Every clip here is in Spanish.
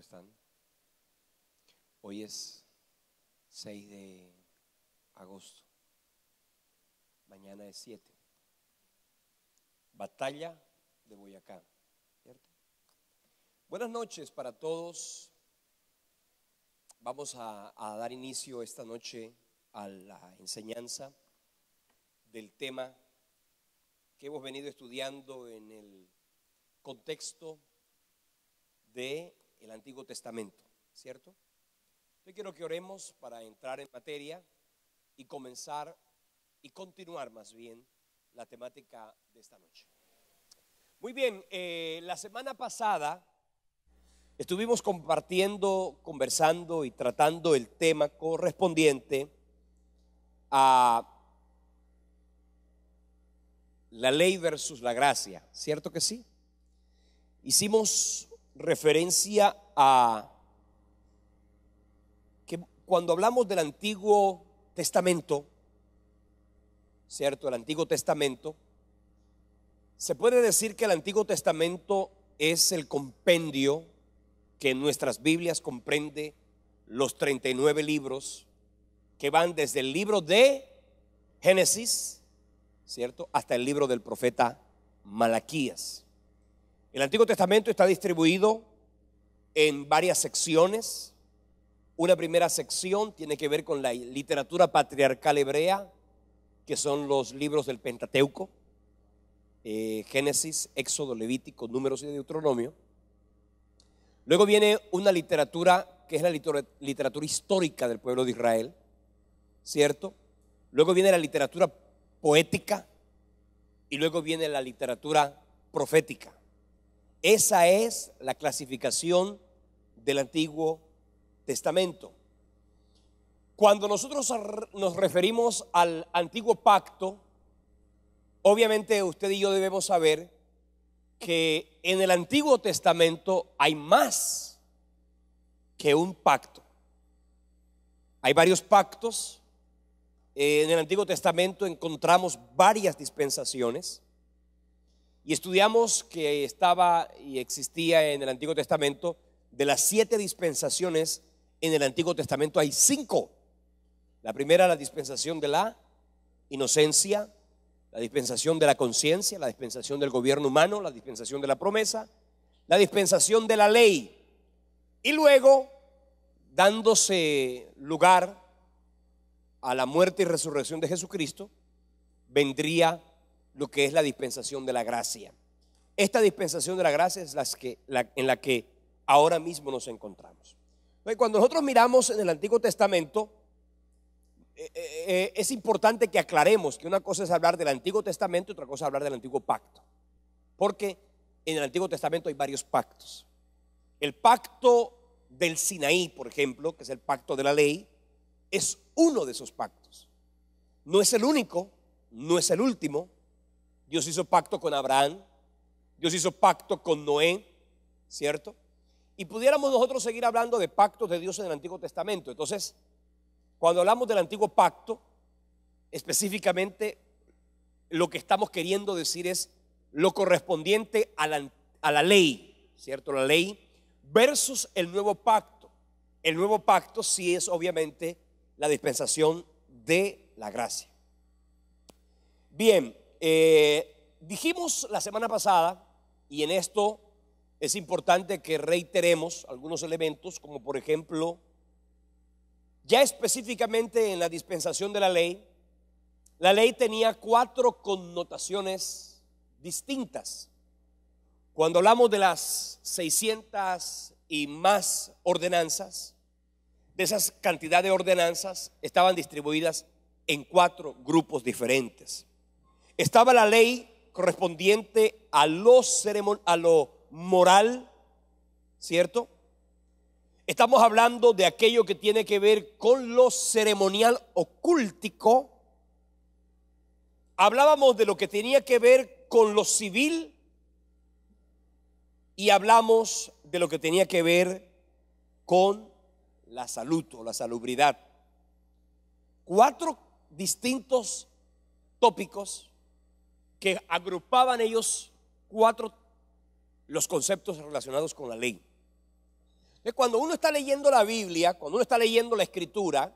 están? Hoy es 6 de agosto. Mañana es 7. Batalla de Boyacá, ¿cierto? Buenas noches para todos. Vamos a dar inicio esta noche a la enseñanza del tema que hemos venido estudiando en el contexto del Antiguo Testamento, ¿cierto? Yo quiero que oremos para entrar en materia y comenzar y continuar más bien la temática de esta noche. Muy bien, la semana pasada estuvimos compartiendo, conversando y tratando el tema correspondiente a la ley versus la gracia, ¿cierto que sí? Hicimos referencia a que cuando hablamos del Antiguo Testamento, ¿cierto? El Antiguo Testamento, se puede decir que el Antiguo Testamento es el compendio que en nuestras Biblias comprende los 39 libros que van desde el libro de Génesis, ¿cierto?, hasta el libro del profeta Malaquías. El Antiguo Testamento está distribuido en varias secciones. Una primera sección tiene que ver con la literatura patriarcal hebrea, que son los libros del Pentateuco, Génesis, Éxodo, Levítico, Números y Deuteronomio. Luego viene una literatura que es la literatura histórica del pueblo de Israel, ¿cierto? Luego viene la literatura poética y luego viene la literatura profética. Esa es la clasificación del Antiguo Testamento. Cuando nosotros nos referimos al Antiguo Pacto, obviamente usted y yo debemos saber que en el Antiguo Testamento hay más que un pacto. Hay varios pactos. En el Antiguo Testamento encontramos varias dispensaciones y estudiamos que estaba y existía en el Antiguo Testamento. De las 7 dispensaciones en el Antiguo Testamento hay 5. La primera, la dispensación de la inocencia, la dispensación de la conciencia, la dispensación del gobierno humano, la dispensación de la promesa, la dispensación de la ley. Y luego, dándose lugar a la muerte y resurrección de Jesucristo, vendría lo que es la dispensación de la gracia. Esta dispensación de la gracia es en la que ahora mismo nos encontramos. Entonces, cuando nosotros miramos en el Antiguo Testamento, es importante que aclaremos que una cosa es hablar del Antiguo Testamento y otra cosa es hablar del Antiguo Pacto, porque en el Antiguo Testamento hay varios pactos. El pacto del Sinaí, por ejemplo, que es el pacto de la ley, es uno de esos pactos. No es el único, no es el último. Dios hizo pacto con Abraham, Dios hizo pacto con Noé, ¿cierto? Y pudiéramos nosotros seguir hablando de pactos de Dios en el Antiguo Testamento. Entonces, cuando hablamos del Antiguo Pacto, específicamente lo que estamos queriendo decir es lo correspondiente a la ley, ¿cierto? La ley versus el Nuevo Pacto. El Nuevo Pacto sí es obviamente la dispensación de la gracia. Bien, dijimos la semana pasada, y en esto es importante que reiteremos algunos elementos, como por ejemplo, ya específicamente en la dispensación de la ley tenía 4 connotaciones distintas. Cuando hablamos de las 600 y más ordenanzas, de esas cantidad de ordenanzas estaban distribuidas en 4 grupos diferentes. Estaba la ley correspondiente a lo moral, ¿cierto? Estamos hablando de aquello que tiene que ver con lo ceremonial o cúltico. Hablábamos de lo que tenía que ver con lo civil y hablamos de lo que tenía que ver con la salud o la salubridad. 4 distintos tópicos que agrupaban ellos 4 los conceptos relacionados con la ley. Cuando uno está leyendo la Biblia, cuando uno está leyendo la Escritura,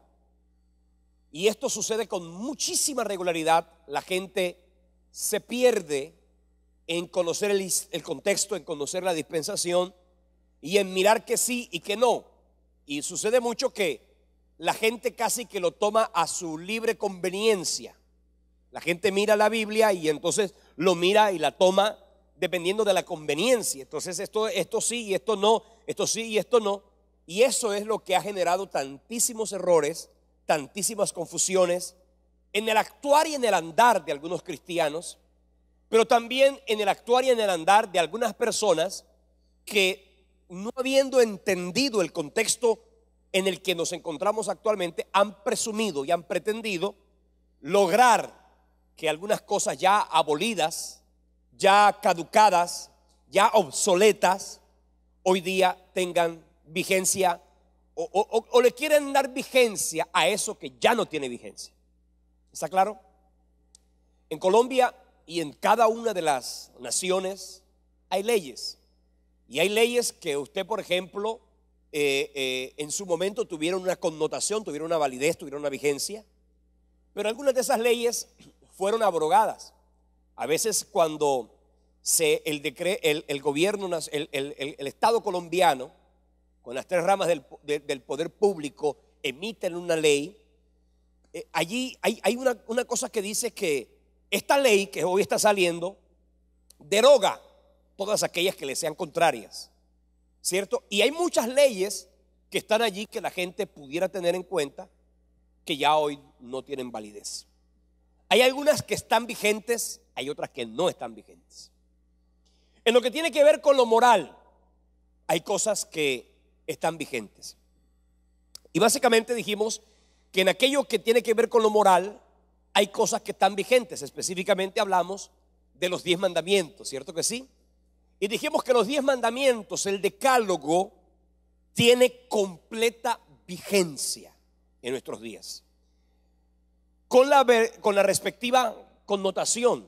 y esto sucede con muchísima regularidad, la gente se pierde en conocer el contexto, en conocer la dispensación y en mirar que sí y que no. Y sucede mucho que la gente casi que lo toma a su libre conveniencia. La gente mira la Biblia y entonces lo mira y la toma dependiendo de la conveniencia. Entonces esto sí y esto no, esto sí y esto no. Y eso es lo que ha generado tantísimos errores, tantísimas confusiones en el actuar y en el andar de algunos cristianos, pero también en el actuar y en el andar de algunas personas que, no habiendo entendido el contexto en el que nos encontramos actualmente, han presumido y han pretendido lograr que algunas cosas ya abolidas, ya caducadas, ya obsoletas, hoy día tengan vigencia o le quieren dar vigencia a eso que ya no tiene vigencia. ¿Está claro? En Colombia y en cada una de las naciones hay leyes. Y hay leyes que usted, por ejemplo, en su momento tuvieron una connotación, tuvieron una validez, tuvieron una vigencia. Pero algunas de esas leyes fueron abrogadas. A veces cuando el gobierno, el Estado colombiano, con las tres ramas del poder público, emiten una ley, allí hay una cosa que dice que esta ley que hoy está saliendo deroga todas aquellas que le sean contrarias, ¿cierto? Y hay muchas leyes que están allí que la gente pudiera tener en cuenta que ya hoy no tienen validez. Hay algunas que están vigentes, hay otras que no están vigentes. En lo que tiene que ver con lo moral, hay cosas que están vigentes. Y básicamente dijimos que en aquello que tiene que ver con lo moral hay cosas que están vigentes. Específicamente hablamos de los 10 mandamientos, ¿cierto que sí? Y dijimos que los 10 mandamientos, el decálogo, tiene completa vigencia en nuestros días. Con la respectiva connotación,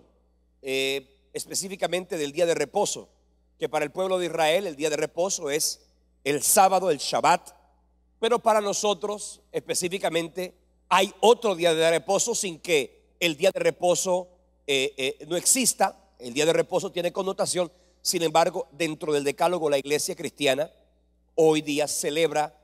específicamente del día de reposo, que para el pueblo de Israel el día de reposo es el sábado, el Shabbat, pero para nosotros específicamente hay otro día de reposo sin que el día de reposo no exista. El día de reposo tiene connotación, sin embargo, dentro del decálogo la iglesia cristiana hoy día celebra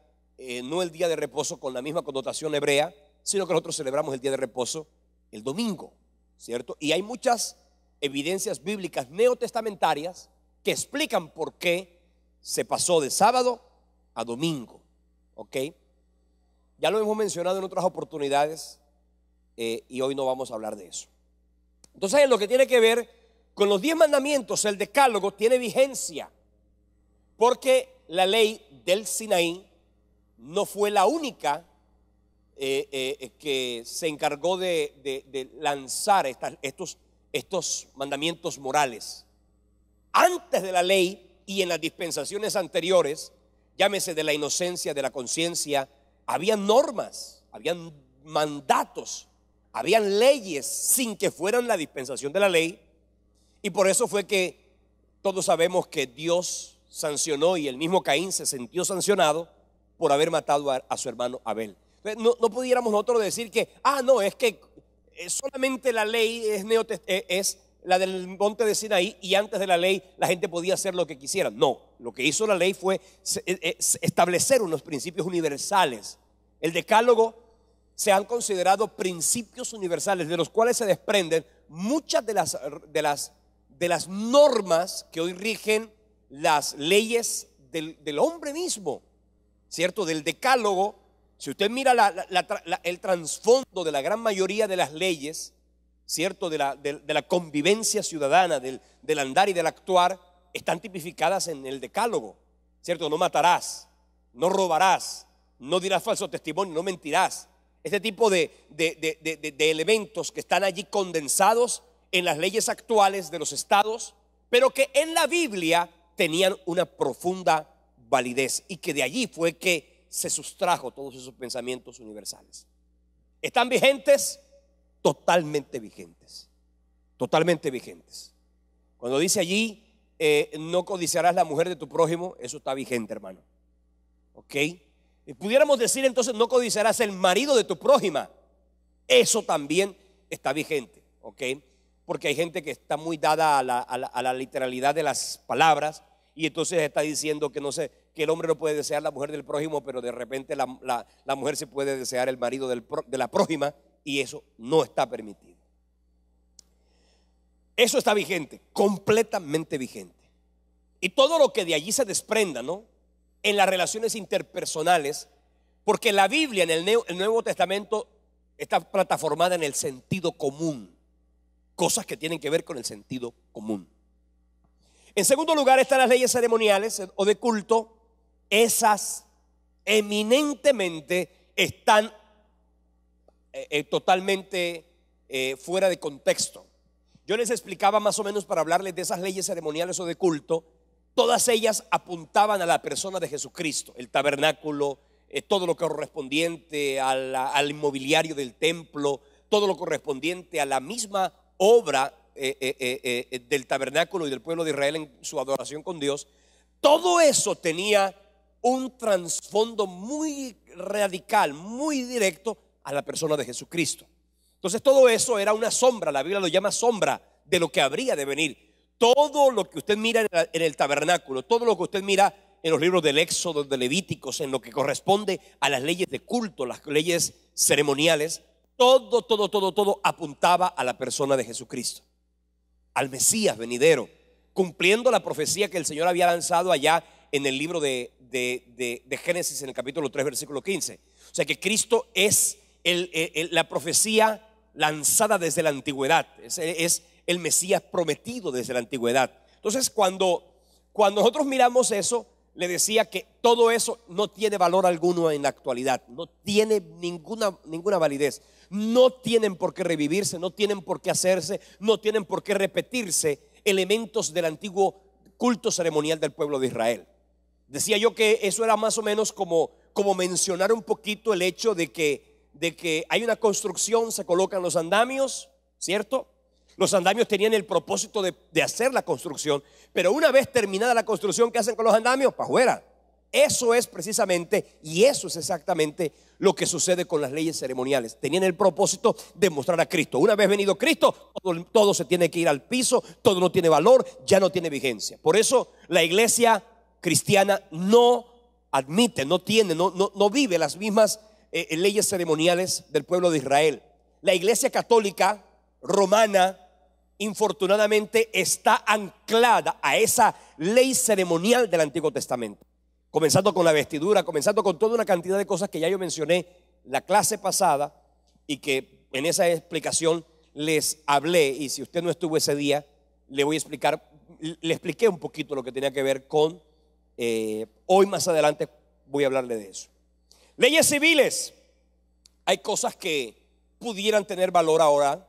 no el día de reposo con la misma connotación hebrea, sino que nosotros celebramos el día de reposo el domingo, ¿cierto? Y hay muchas evidencias bíblicas neotestamentarias que explican por qué se pasó de sábado a domingo, ¿ok? Ya lo hemos mencionado en otras oportunidades y hoy no vamos a hablar de eso. Entonces, en lo que tiene que ver con los 10 mandamientos, el decálogo tiene vigencia, porque la ley del Sinaí no fue la única que se encargó de lanzar estos mandamientos morales. Antes de la ley y en las dispensaciones anteriores, llámese de la inocencia, de la conciencia, habían normas, habían mandatos, habían leyes sin que fueran la dispensación de la ley. Y por eso fue que todos sabemos que Dios sancionó y el mismo Caín se sintió sancionado por haber matado a su hermano Abel. No pudiéramos nosotros decir que, no, es que solamente la ley es la del monte de Sinaí y antes de la ley la gente podía hacer lo que quisiera. No, lo que hizo la ley fue establecer unos principios universales. El decálogo se han considerado principios universales de los cuales se desprenden muchas de las normas que hoy rigen las leyes del hombre mismo, ¿cierto? Del decálogo. Si usted mira el trasfondo de la gran mayoría de las leyes, ¿cierto? De la convivencia ciudadana, del andar y del actuar, están tipificadas en el decálogo, ¿cierto? No matarás, no robarás, no dirás falso testimonio, no mentirás. Este tipo de elementos que están allí condensados en las leyes actuales de los estados, pero que en la Biblia tenían una profunda validez y que de allí fue que se sustrajo todos esos pensamientos universales. ¿Están vigentes? Totalmente vigentes. Totalmente vigentes. Cuando dice allí, no codiciarás la mujer de tu prójimo, eso está vigente, hermano. ¿ok? Y pudiéramos decir entonces, no codiciarás el marido de tu prójima. Eso también está vigente, ¿ok? Porque hay gente que está muy dada a la literalidad de las palabras, y entonces está diciendo que no sé, que el hombre no puede desear la mujer del prójimo, pero de repente la mujer se puede desear el marido de la prójima, y eso no está permitido. Eso está vigente, completamente vigente. Y todo lo que de allí se desprenda, ¿no?, en las relaciones interpersonales, porque la Biblia en el Nuevo Testamento está plataformada en el sentido común, cosas que tienen que ver con el sentido común. En segundo lugar están las leyes ceremoniales o de culto. Esas eminentemente están totalmente fuera de contexto. Yo les explicaba más o menos, para hablarles de esas leyes ceremoniales o de culto, todas ellas apuntaban a la persona de Jesucristo, el tabernáculo, todo lo correspondiente al inmobiliario del templo, todo lo correspondiente a la misma obra del tabernáculo y del pueblo de Israel en su adoración con Dios. Todo eso tenía un trasfondo muy radical, muy directo a la persona de Jesucristo. Entonces todo eso era una sombra, la Biblia lo llama sombra de lo que habría de venir. Todo lo que usted mira en el tabernáculo, todo lo que usted mira en los libros del Éxodo, de Levíticos, en lo que corresponde a las leyes de culto, las leyes ceremoniales, todo apuntaba a la persona de Jesucristo, al Mesías venidero, cumpliendo la profecía que el Señor había lanzado allá en el libro de Génesis, en el capítulo 3, versículo 15. O sea que Cristo es la profecía lanzada desde la antigüedad, es el Mesías prometido desde la antigüedad. Entonces cuando nosotros miramos eso, le decía que todo eso no tiene valor alguno en la actualidad, no tiene ninguna validez. No tienen por qué revivirse, no tienen por qué hacerse, no tienen por qué repetirse elementos del antiguo culto ceremonial del pueblo de Israel. Decía yo que eso era más o menos como mencionar un poquito el hecho de que hay una construcción, se colocan los andamios, ¿cierto? Los andamios tenían el propósito de hacer la construcción, pero una vez terminada la construcción, ¿qué hacen con los andamios? Para afuera. Eso es precisamente, y eso es exactamente lo que sucede con las leyes ceremoniales. Tenían el propósito de mostrar a Cristo. Una vez venido Cristo, todo se tiene que ir al piso, todo no tiene valor, ya no tiene vigencia. Por eso la iglesia cristiana no admite, no vive las mismas leyes ceremoniales del pueblo de Israel. La iglesia católica romana, infortunadamente, está anclada a esa ley ceremonial del Antiguo Testamento, comenzando con la vestidura, comenzando con toda una cantidad de cosas que ya yo mencioné la clase pasada y que en esa explicación les hablé. Y si usted no estuvo ese día, le expliqué un poquito lo que tenía que ver con hoy. Más adelante voy a hablarle de eso. Leyes civiles. Hay cosas que pudieran tener valor ahora,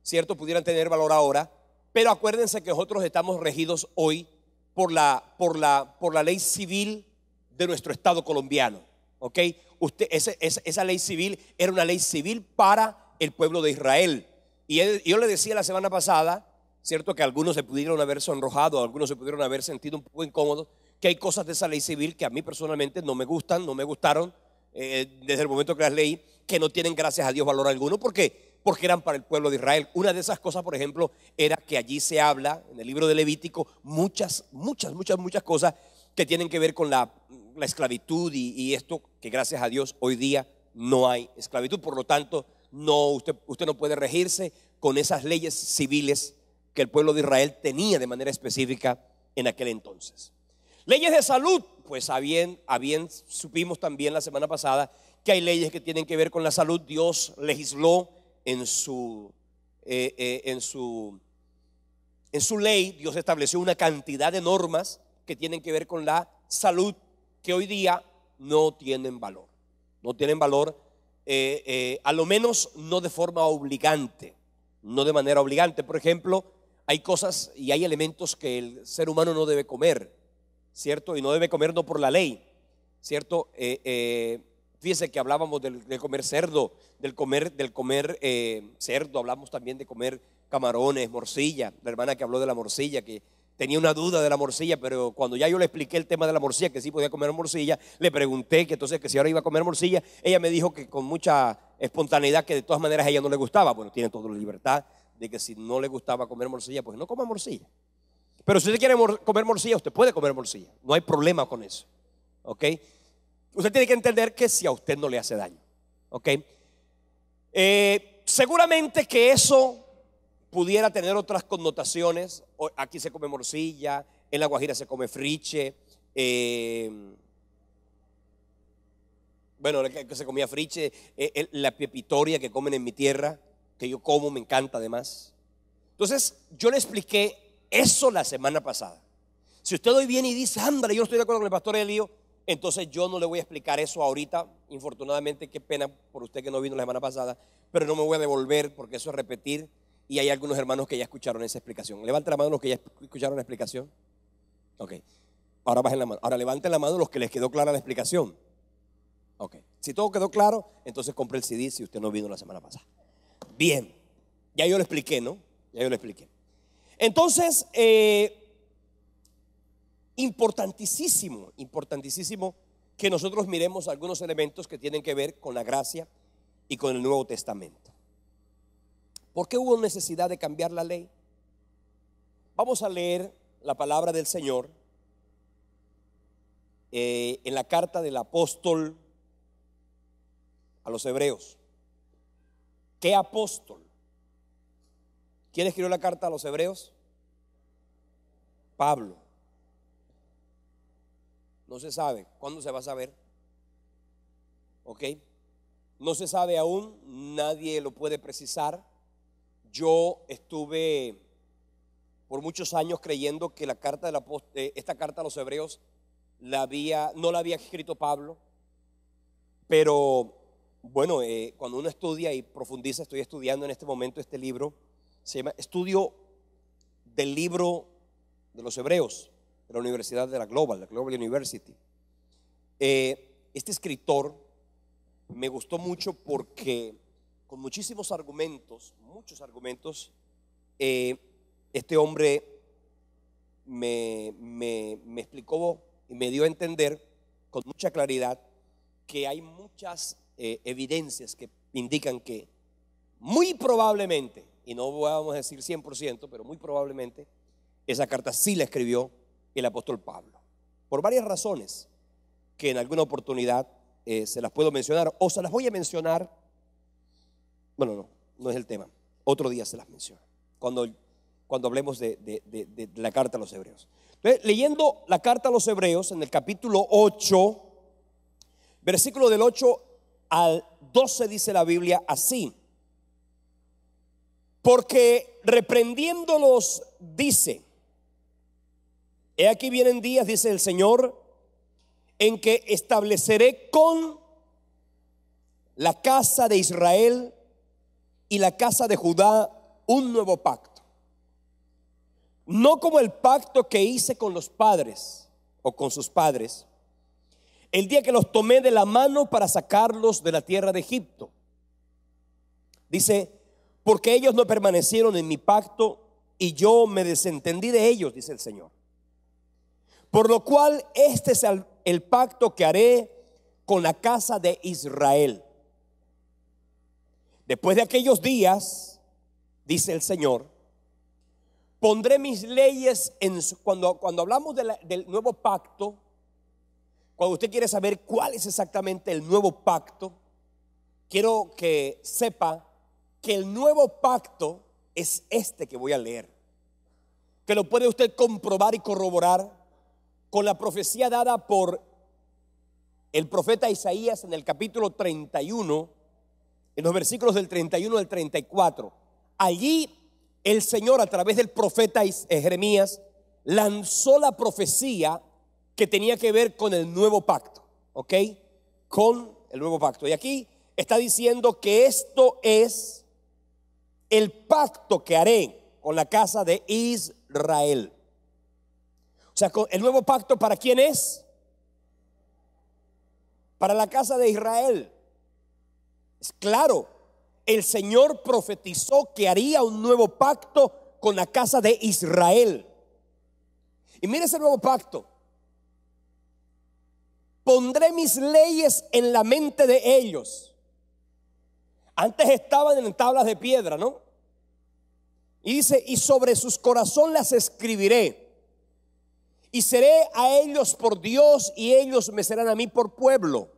¿cierto? Pudieran tener valor ahora, pero acuérdense que nosotros estamos regidos hoy por la ley civil de nuestro estado colombiano, ¿ok? Esa ley civil era una ley civil para el pueblo de Israel. Y yo le decía la semana pasada, ¿cierto?, que algunos se pudieron haber sonrojado, algunos se pudieron haber sentido un poco incómodos, que hay cosas de esa ley civil que a mí personalmente no me gustan, no me gustaron desde el momento que las leí, que no tienen, gracias a Dios, valor alguno. ¿Por qué? Porque eran para el pueblo de Israel. Una de esas cosas, por ejemplo, era que allí se habla en el libro de Levítico muchas cosas que tienen que ver con la esclavitud y esto, que gracias a Dios hoy día no hay esclavitud. Por lo tanto, usted no puede regirse con esas leyes civiles que el pueblo de Israel tenía de manera específica en aquel entonces. Leyes de salud, pues supimos también la semana pasada que hay leyes que tienen que ver con la salud. Dios legisló en su ley. Dios estableció una cantidad de normas que tienen que ver con la salud, que hoy día no tienen valor. No tienen valor, a lo menos no de forma obligante, no de manera obligante. Por ejemplo, hay cosas y hay elementos que el ser humano no debe comer, ¿cierto? Y no debe comer no por la ley, ¿cierto? Fíjese que hablábamos de comer cerdo, del comer cerdo, hablamos también de comer camarones, morcilla. La hermana que habló de la morcilla, que tenía una duda de la morcilla, pero cuando ya yo le expliqué el tema de la morcilla, que sí podía comer morcilla, le pregunté que entonces que si ahora iba a comer morcilla, ella me dijo que con mucha espontaneidad que de todas maneras a ella no le gustaba. Bueno, tiene toda la libertad de que si no le gustaba comer morcilla, pues no coma morcilla. Pero si usted quiere comer morcilla, usted puede comer morcilla, no hay problema con eso, ¿ok? Usted tiene que entender que si a usted no le hace daño, ¿ok? Seguramente que eso pudiera tener otras connotaciones. Aquí se come morcilla, en La Guajira se come friche, bueno, que se comía friche, la pepitoria que comen en mi tierra, que yo como, me encanta además. Entonces yo le expliqué eso la semana pasada. Si usted hoy viene y dice, ándale, yo no estoy de acuerdo con el pastor Elío, entonces yo no le voy a explicar eso ahorita. Infortunadamente, qué pena por usted que no vino la semana pasada, pero no me voy a devolver porque eso es repetir. Y hay algunos hermanos que ya escucharon esa explicación. Levanten la mano los que ya escucharon la explicación. Ok, ahora bajen la mano. Ahora levanten la mano los que les quedó clara la explicación. Ok, si todo quedó claro, entonces compre el CD si usted no vino la semana pasada. Bien, ya yo lo expliqué, ¿no? Ya yo lo expliqué. Entonces, importantísimo que nosotros miremos algunos elementos que tienen que ver con la gracia y con el Nuevo Testamento. ¿Por qué hubo necesidad de cambiar la ley? Vamos a leer la palabra del Señor en la carta del apóstol a los hebreos. ¿Qué apóstol? ¿Quién escribió la carta a los hebreos? Pablo. No se sabe. ¿Cuándo se va a saber? ¿Ok? No se sabe aún, nadie lo puede precisar. Yo estuve por muchos años creyendo que la carta esta carta a los hebreos no la había escrito Pablo, pero bueno, cuando uno estudia y profundiza, estoy estudiando en este momento este libro, se llama Estudio del Libro de los Hebreos de la Universidad de la Global University. Este escritor me gustó mucho porque con muchos argumentos, este hombre me explicó y me dio a entender con mucha claridad que hay muchas evidencias que indican que muy probablemente, y no vamos a decir 100%, pero muy probablemente esa carta sí la escribió el apóstol Pablo, por varias razones que en alguna oportunidad se las puedo mencionar o se las voy a mencionar. Bueno, no es el tema, otro día se las menciono cuando hablemos de la carta a los hebreos. Entonces, leyendo la carta a los hebreos en el capítulo 8, versículo del 8 al 12, dice la Biblia así: porque reprendiéndolos dice, he aquí vienen días, dice el Señor, en que estableceré con la casa de Israel y la casa de Judá un nuevo pacto, no como el pacto que hice con los padres o con sus padres el día que los tomé de la mano para sacarlos de la tierra de Egipto. Dice, porque ellos no permanecieron en mi pacto y yo me desentendí de ellos, dice el Señor. Por lo cual este es el pacto que haré con la casa de Israel. Después de aquellos días, dice el Señor, pondré mis leyes cuando hablamos del nuevo pacto. Cuando usted quiere saber cuál es exactamente el nuevo pacto, quiero que sepa que el nuevo pacto es este que voy a leer, que lo puede usted comprobar y corroborar con la profecía dada por el profeta Isaías en el capítulo 31, en los versículos del 31 al 34. Allí el Señor, a través del profeta Jeremías, lanzó la profecía que tenía que ver con el nuevo pacto, ¿ok? Con el nuevo pacto. Y aquí está diciendo que esto es el pacto que haré con la casa de Israel. O sea, el nuevo pacto, ¿para quién es? Para la casa de Israel. Es claro, el Señor profetizó que haría un nuevo pacto con la casa de Israel. Y mire ese nuevo pacto. Pondré mis leyes en la mente de ellos. Antes estaban en tablas de piedra, ¿no? Y dice, y sobre sus corazones las escribiré. Y seré a ellos por Dios y ellos me serán a mí por pueblo.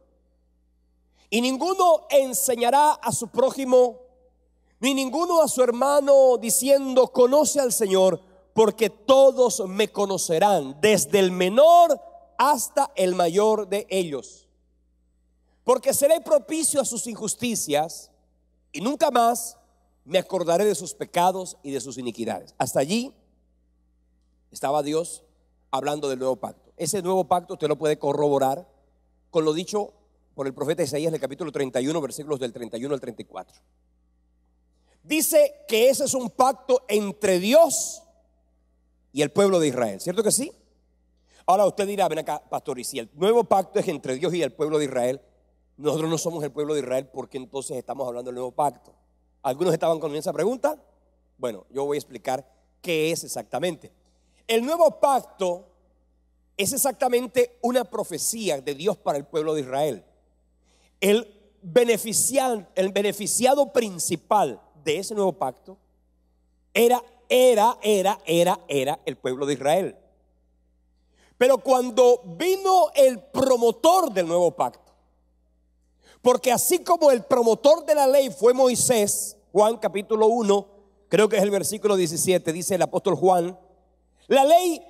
Y ninguno enseñará a su prójimo, ni ninguno a su hermano diciendo, conoce al Señor, porque todos me conocerán, desde el menor hasta el mayor de ellos. Porque seré propicio a sus injusticias y nunca más me acordaré de sus pecados y de sus iniquidades. Hasta allí estaba Dios hablando del nuevo pacto. Ese nuevo pacto usted lo puede corroborar con lo dicho por el profeta Isaías en el capítulo 31, versículos del 31 al 34. Dice que ese es un pacto entre Dios y el pueblo de Israel, ¿cierto que sí? Ahora usted dirá, ven acá, pastor, y si el nuevo pacto es entre Dios y el pueblo de Israel, nosotros no somos el pueblo de Israel, ¿por qué entonces estamos hablando del nuevo pacto? ¿Algunos estaban con esa pregunta? Bueno, yo voy a explicar qué es exactamente. El nuevo pacto es exactamente una profecía de Dios para el pueblo de Israel. El beneficiado principal de ese nuevo pacto era el pueblo de Israel. Pero cuando vino el promotor del nuevo pacto, porque así como el promotor de la ley fue Moisés, Juan capítulo 1, creo que es el versículo 17, dice el apóstol Juan, la ley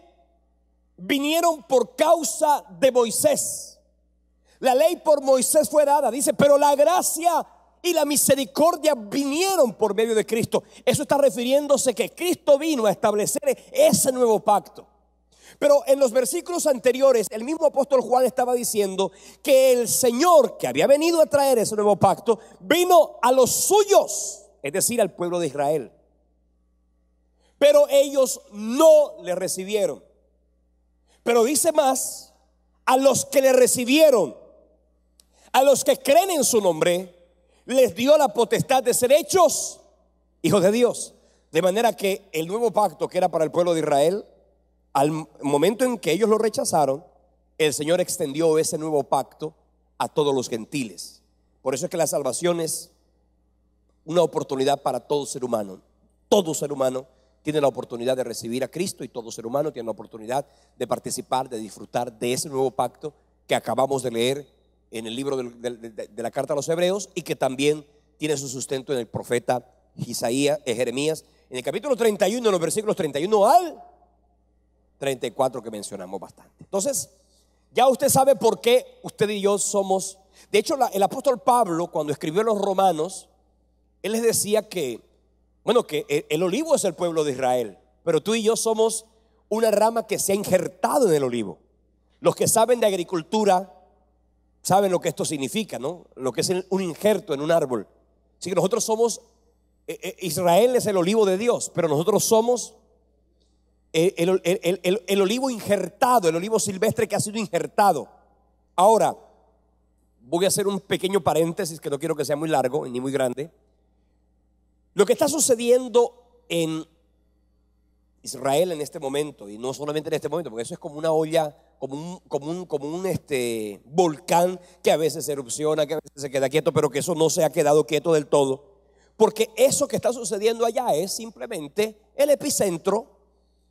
vinieron por causa de Moisés. La ley por Moisés fue dada, dice, pero la gracia y la misericordia vinieron por medio de Cristo. Eso está refiriéndose que Cristo vino a establecer ese nuevo pacto. Pero en los versículos anteriores, el mismo apóstol Juan estaba diciendo que el Señor que había venido a traer ese nuevo pacto vino a los suyos, es decir, al pueblo de Israel. Pero ellos no le recibieron. Pero dice más, a los que le recibieron, a los que creen en su nombre, les dio la potestad de ser hechos hijos de Dios. De manera que el nuevo pacto que era para el pueblo de Israel, al momento en que ellos lo rechazaron, el Señor extendió ese nuevo pacto a todos los gentiles. Por eso es que la salvación es una oportunidad para todo ser humano. Todo ser humano tiene la oportunidad de recibir a Cristo y todo ser humano tiene la oportunidad de participar, de disfrutar de ese nuevo pacto que acabamos de leer en el libro de la carta a los Hebreos y que también tiene su sustento en el profeta Jeremías, en el capítulo 31, en los versículos 31 al 34 que mencionamos bastante. Entonces, ya usted sabe por qué usted y yo somos. De hecho, el apóstol Pablo, cuando escribió a los romanos, él les decía que, bueno, que el olivo es el pueblo de Israel, pero tú y yo somos una rama que se ha injertado en el olivo. Los que saben de agricultura saben lo que esto significa, ¿no? Lo que es un injerto en un árbol. Así que nosotros somos, Israel es el olivo de Dios, pero nosotros somos el olivo injertado, el olivo silvestre que ha sido injertado. Ahora, voy a hacer un pequeño paréntesis que no quiero que sea muy largo ni muy grande. Lo que está sucediendo en Israel en este momento, y no solamente en este momento, porque eso es como una olla, como un volcán que a veces erupciona, que a veces se queda quieto, pero que eso no se ha quedado quieto del todo, porque eso que está sucediendo allá es simplemente el epicentro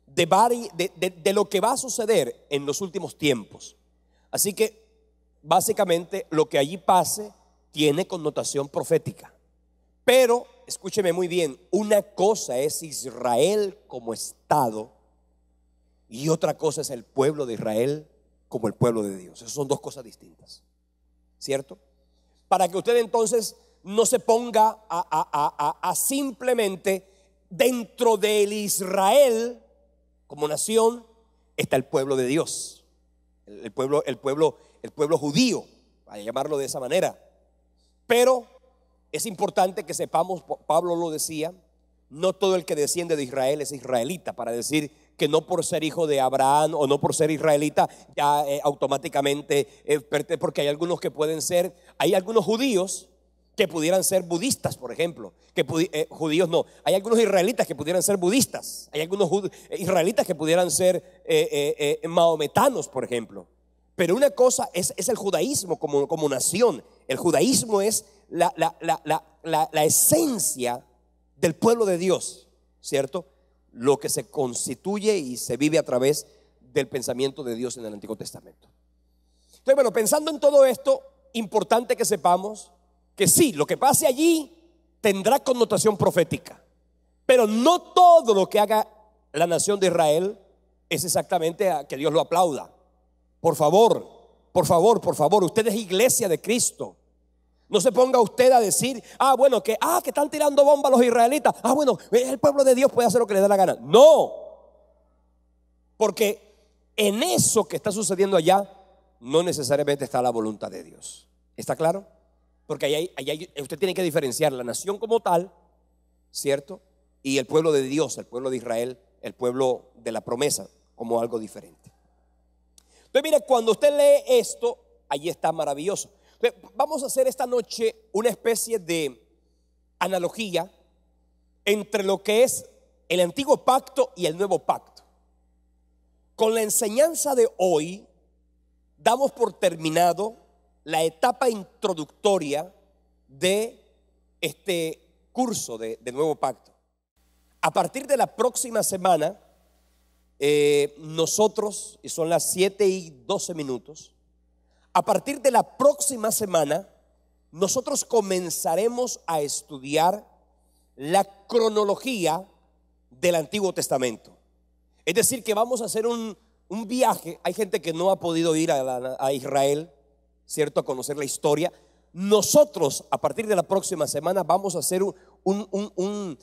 de lo que va a suceder en los últimos tiempos. Así que básicamente lo que allí pase tiene connotación profética. Pero escúcheme muy bien, una cosa es Israel como Estado y otra cosa es el pueblo de Israel como el pueblo de Dios. Esas son dos cosas distintas, ¿cierto? Para que usted entonces no se ponga a simplemente dentro del Israel como nación está el pueblo de Dios, el pueblo judío, para llamarlo de esa manera. Pero es importante que sepamos, Pablo lo decía, no todo el que desciende de Israel es israelita, para decir que no por ser hijo de Abraham o no por ser israelita ya automáticamente, porque hay algunos que pueden ser, hay algunos judíos que pudieran ser budistas, por ejemplo, judíos no. Hay algunos israelitas que pudieran ser budistas, hay algunos israelitas que pudieran ser maometanos, por ejemplo. Pero una cosa es el judaísmo como nación. El judaísmo es la esencia del pueblo de Dios, ¿cierto? Lo que se constituye y se vive a través del pensamiento de Dios en el Antiguo Testamento. Entonces, bueno, pensando en todo esto, importante que sepamos que sí, lo que pase allí tendrá connotación profética, pero no todo lo que haga la nación de Israel es exactamente a que Dios lo aplauda. Por favor, por favor, por favor, usted es iglesia de Cristo. No se ponga usted a decir, bueno, que están tirando bombas los israelitas. Bueno, el pueblo de Dios puede hacer lo que le dé la gana. No, porque en eso que está sucediendo allá no necesariamente está la voluntad de Dios. ¿Está claro? Porque allá usted tiene que diferenciar la nación como tal, ¿cierto? Y el pueblo de Dios, el pueblo de Israel, el pueblo de la promesa, como algo diferente. Entonces, mire, cuando usted lee esto, allí está maravilloso. Entonces, vamos a hacer esta noche una especie de analogía entre lo que es el antiguo pacto y el nuevo pacto. Con la enseñanza de hoy, damos por terminado la etapa introductoria de este curso de nuevo pacto. A partir de la próxima semana, nosotros, y son las 7:12, a partir de la próxima semana, nosotros comenzaremos a estudiar la cronología del Antiguo Testamento. Es decir, que vamos a hacer un viaje. Hay gente que no ha podido ir a Israel, ¿cierto? A conocer la historia. Nosotros, a partir de la próxima semana, vamos a hacer un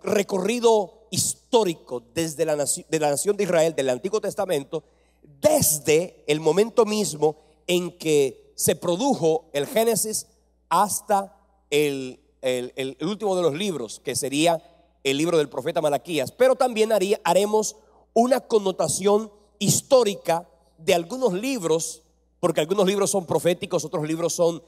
recorrido histórico desde de la nación de Israel, del Antiguo Testamento, desde el momento mismo en que se produjo el Génesis hasta el último de los libros, que sería el libro del profeta Malaquías. Pero también haremos una connotación histórica de algunos libros, porque algunos libros son proféticos, otros libros son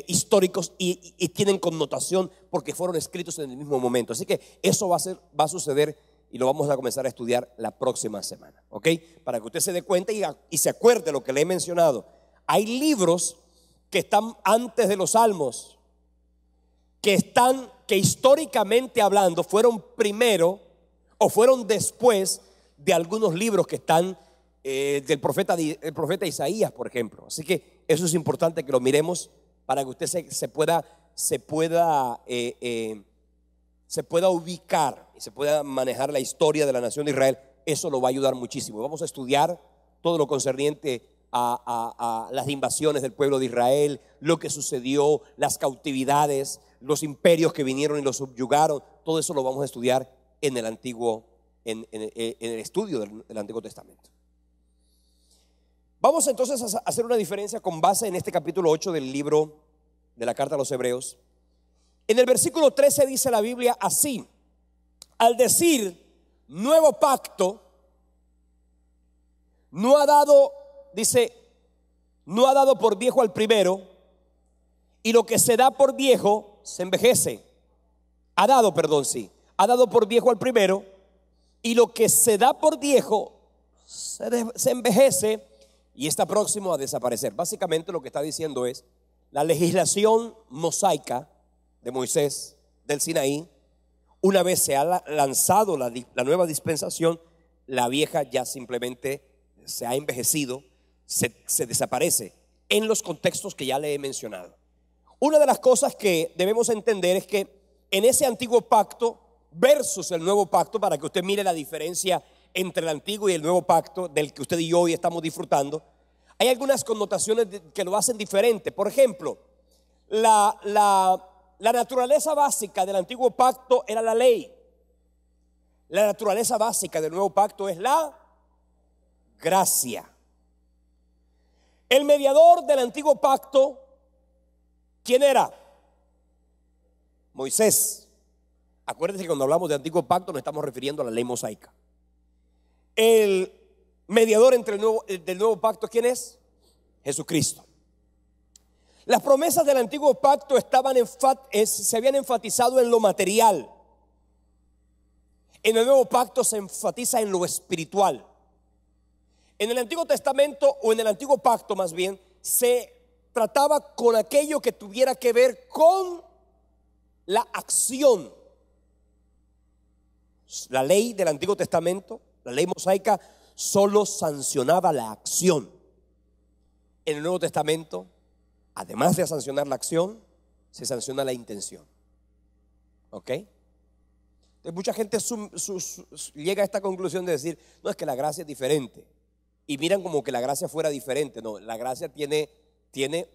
históricos y tienen connotación porque fueron escritos en el mismo momento. Así que eso va a suceder y lo vamos a comenzar a estudiar la próxima semana, ¿ok? Para que usted se dé cuenta y se acuerde de lo que le he mencionado. Hay libros que están antes de los Salmos, que históricamente hablando fueron primero o fueron después de algunos libros que están del profeta Isaías, por ejemplo. Así que eso es importante que lo miremos para que usted se pueda ubicar y se pueda manejar la historia de la nación de Israel. Eso lo va a ayudar muchísimo. Vamos a estudiar todo lo concerniente a las invasiones del pueblo de Israel, lo que sucedió, las cautividades, los imperios que vinieron y los subyugaron. Todo eso lo vamos a estudiar en el estudio del Antiguo Testamento. Vamos entonces a hacer una diferencia con base en este capítulo 8 del libro de la carta a los Hebreos. En el versículo 13 dice la Biblia así: al decir nuevo pacto, no ha dado por viejo al primero, y lo que se da por viejo se envejece. Ha dado por viejo al primero, y lo que se da por viejo se envejece y está próximo a desaparecer. Básicamente lo que está diciendo es: la legislación mosaica de Moisés del Sinaí, una vez se ha lanzado la nueva dispensación, la vieja ya simplemente se ha envejecido, se desaparece en los contextos que ya le he mencionado. Una de las cosas que debemos entender es que en ese antiguo pacto versus el nuevo pacto, para que usted mire la diferencia entre el antiguo y el nuevo pacto del que usted y yo hoy estamos disfrutando, hay algunas connotaciones que lo hacen diferente. Por ejemplo, la naturaleza básica del antiguo pacto era la ley. La naturaleza básica del nuevo pacto es la gracia. El mediador del antiguo pacto, ¿quién era? Moisés. Acuérdense que cuando hablamos de antiguo pacto nos estamos refiriendo a la ley mosaica. El mediador del nuevo pacto, ¿quién es? Jesucristo. Las promesas del antiguo pacto se habían enfatizado en lo material. En el nuevo pacto se enfatiza en lo espiritual. En el Antiguo Testamento, o en el antiguo pacto más bien, se trataba con aquello que tuviera que ver con la acción. La ley del Antiguo Testamento, la ley mosaica, solo sancionaba la acción. En el Nuevo Testamento, además de sancionar la acción, se sanciona la intención. ¿Ok? Entonces, mucha gente llega a esta conclusión de decir, no, es que la gracia es diferente. Y miran como que la gracia fuera diferente. No, la gracia tiene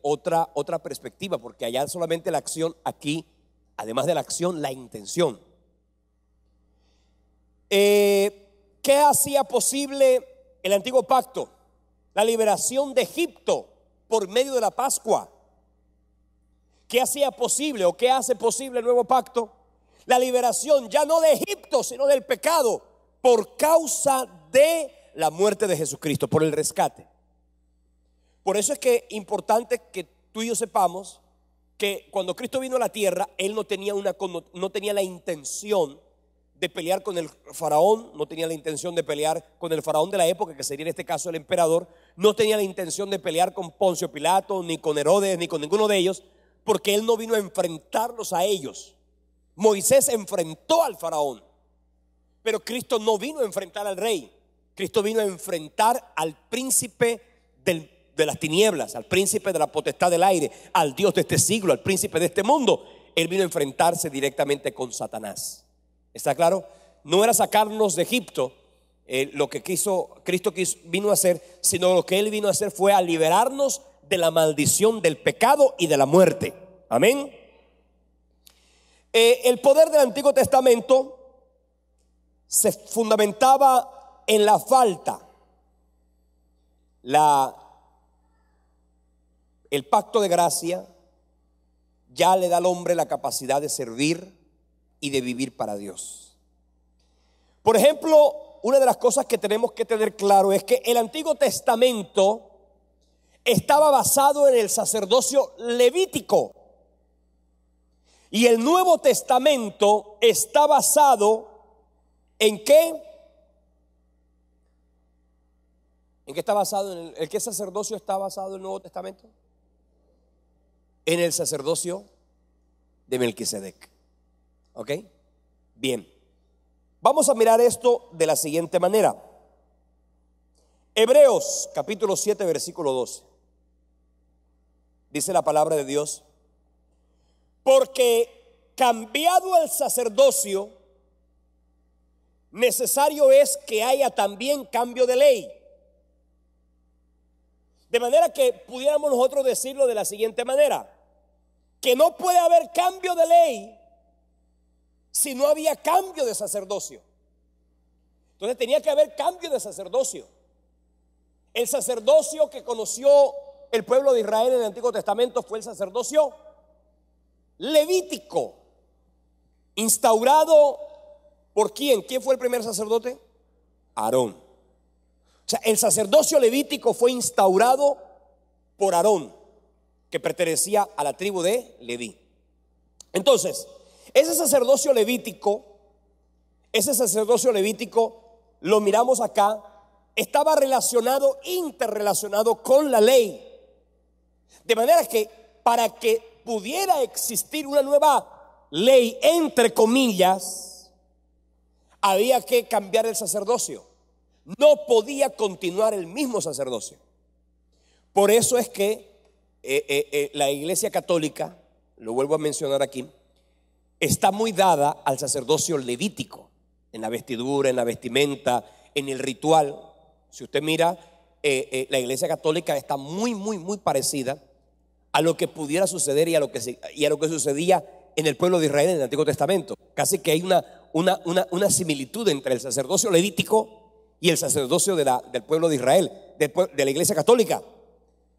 otra perspectiva, porque allá solamente la acción, aquí, además de la acción, la intención. ¿Qué hacía posible el antiguo pacto? La liberación de Egipto por medio de la Pascua. ¿Qué hacía posible o qué hace posible el nuevo pacto? La liberación ya no de Egipto, sino del pecado, por causa de la muerte de Jesucristo, por el rescate. Por eso es que es importante que tú y yo sepamos que cuando Cristo vino a la tierra, Él no tenía la intención de pelear con el faraón, no tenía la intención de pelear con el faraón de la época, que sería en este caso el emperador, no tenía la intención de pelear con Poncio Pilato, ni con Herodes, ni con ninguno de ellos, porque Él no vino a enfrentarlos a ellos. Moisés enfrentó al faraón, pero Cristo no vino a enfrentar al rey. Cristo vino a enfrentar al príncipe de las tinieblas, al príncipe de la potestad del aire, al Dios de este siglo, al príncipe de este mundo. Él vino a enfrentarse directamente con Satanás. ¿Está claro? No era sacarnos de Egipto lo que Cristo vino a hacer, sino lo que Él vino a hacer fue a liberarnos de la maldición del pecado y de la muerte. Amén. El poder del Antiguo Testamento se fundamentaba en la falta. El pacto de gracia ya le da al hombre la capacidad de servir y de vivir para Dios. Por ejemplo, una de las cosas que tenemos que tener claro es que el Antiguo Testamento estaba basado en el sacerdocio levítico, y el Nuevo Testamento está basado ¿en qué? ¿En qué está basado? ¿En qué sacerdocio está basado el Nuevo Testamento? En el sacerdocio de Melquisedec. ¿Ok? Bien. Vamos a mirar esto de la siguiente manera. Hebreos capítulo 7 versículo 12. Dice la palabra de Dios: porque cambiado el sacerdocio, necesario es que haya también cambio de ley. De manera que pudiéramos nosotros decirlo de la siguiente manera: que no puede haber cambio de ley si no había cambio de sacerdocio. Entonces tenía que haber cambio de sacerdocio. El sacerdocio que conoció el pueblo de Israel en el Antiguo Testamento fue el sacerdocio levítico, instaurado ¿por quién? ¿Quién fue el primer sacerdote? Aarón. O sea, el sacerdocio levítico fue instaurado por Aarón, que pertenecía a la tribu de Leví. Entonces, ese sacerdocio levítico, lo miramos acá, estaba interrelacionado con la ley. De manera que para que pudiera existir una nueva ley, entre comillas, había que cambiar el sacerdocio. No podía continuar el mismo sacerdocio. Por eso es que la Iglesia Católica, lo vuelvo a mencionar aquí, está muy dada al sacerdocio levítico, en la vestidura, en la vestimenta, en el ritual. Si usted mira, la Iglesia Católica está muy parecida a lo que pudiera suceder y a lo que sucedía en el pueblo de Israel en el Antiguo Testamento. Casi que hay una similitud entre el sacerdocio levítico y el sacerdocio del pueblo de Israel, de la Iglesia Católica.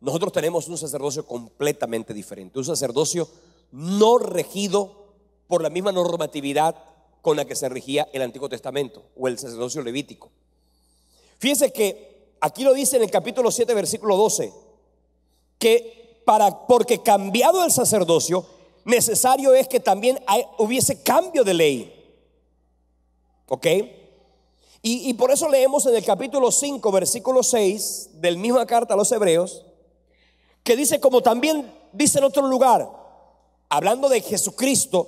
Nosotros tenemos un sacerdocio completamente diferente, un sacerdocio no regido por la misma normatividad con la que se regía el Antiguo Testamento o el sacerdocio levítico. Fíjense que aquí lo dice en el capítulo 7 versículo 12, que porque cambiado el sacerdocio, necesario es que también hubiese cambio de ley. ¿Ok? Y por eso leemos en el capítulo 5, versículo 6 del misma carta a los Hebreos, que dice, como también dice en otro lugar, hablando de Jesucristo,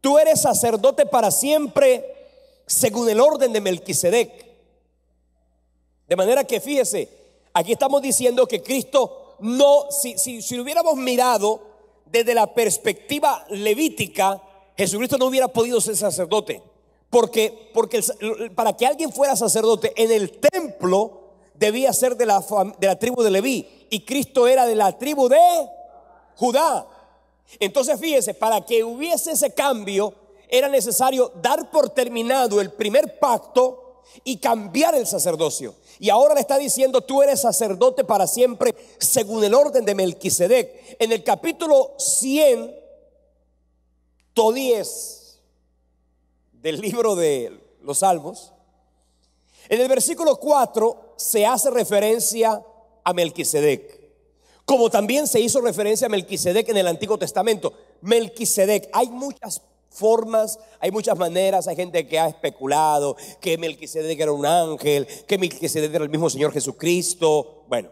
tú eres sacerdote para siempre según el orden de Melquisedec. De manera que fíjese, aquí estamos diciendo que Cristo no, si lo hubiéramos mirado desde la perspectiva levítica, Jesucristo no hubiera podido ser sacerdote. Porque para que alguien fuera sacerdote en el templo debía ser de la tribu de Leví, y Cristo era de la tribu de Judá. Entonces fíjese, para que hubiese ese cambio era necesario dar por terminado el primer pacto y cambiar el sacerdocio. Y ahora le está diciendo, tú eres sacerdote para siempre según el orden de Melquisedec. En el capítulo 110 del libro de los Salmos, en el versículo 4 se hace referencia a Melquisedec, como también se hizo referencia a Melquisedec en el Antiguo Testamento. Melquisedec, hay muchas formas, hay muchas maneras. Hay gente que ha especulado que Melquisedec era un ángel, que Melquisedec era el mismo Señor Jesucristo. Bueno,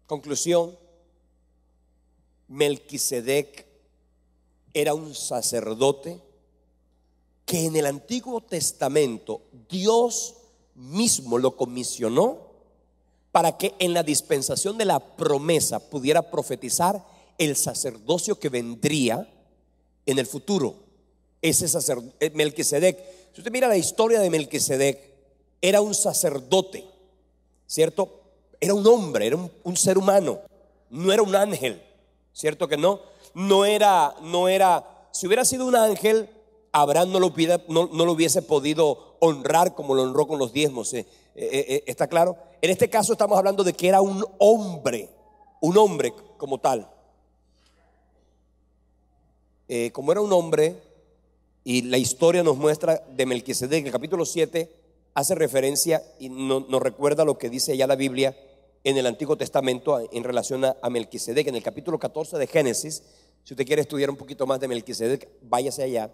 conclusión, Melquisedec era un sacerdote que en el Antiguo Testamento Dios mismo lo comisionó para que en la dispensación de la promesa pudiera profetizar el sacerdocio que vendría en el futuro. Ese sacerdote, Melquisedec, si usted mira la historia de Melquisedec, era un sacerdote, ¿cierto? Era un hombre, era un ser humano, no era un ángel, ¿cierto que no? No era, si hubiera sido un ángel, Abraham no lo hubiese podido honrar como lo honró con los diezmos. ¿Está claro? En este caso estamos hablando de que era un hombre como tal. Como era un hombre, y la historia nos muestra de Melquisedec, el capítulo 7 hace referencia y nos recuerda lo que dice ya la Biblia en el Antiguo Testamento en relación a Melquisedec. En el capítulo 14 de Génesis, si usted quiere estudiar un poquito más de Melquisedec, váyase allá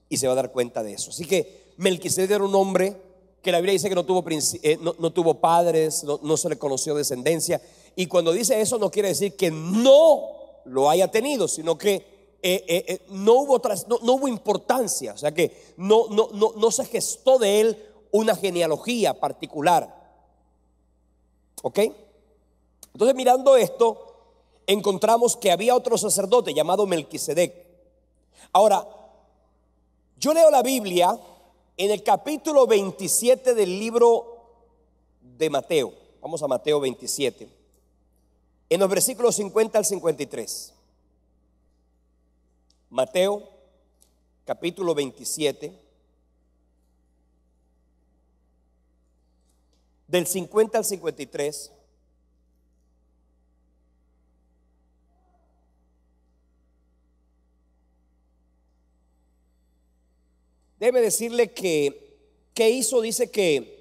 y se va a dar cuenta de eso. Así que Melquisedec era un hombre que la Biblia dice que no tuvo padres, no se le conoció descendencia. Y cuando dice eso no quiere decir que no lo haya tenido, sino que no hubo importancia. O sea que no se gestó de él una genealogía particular. ¿Ok? Entonces, mirando esto, encontramos que había otro sacerdote llamado Melquisedec. Ahora, yo leo la Biblia en el capítulo 27 del libro de Mateo. Vamos a Mateo 27, en los versículos 50 al 53. Mateo capítulo 27, del 50 al 53. Debe decirle que ¿qué hizo? Dice que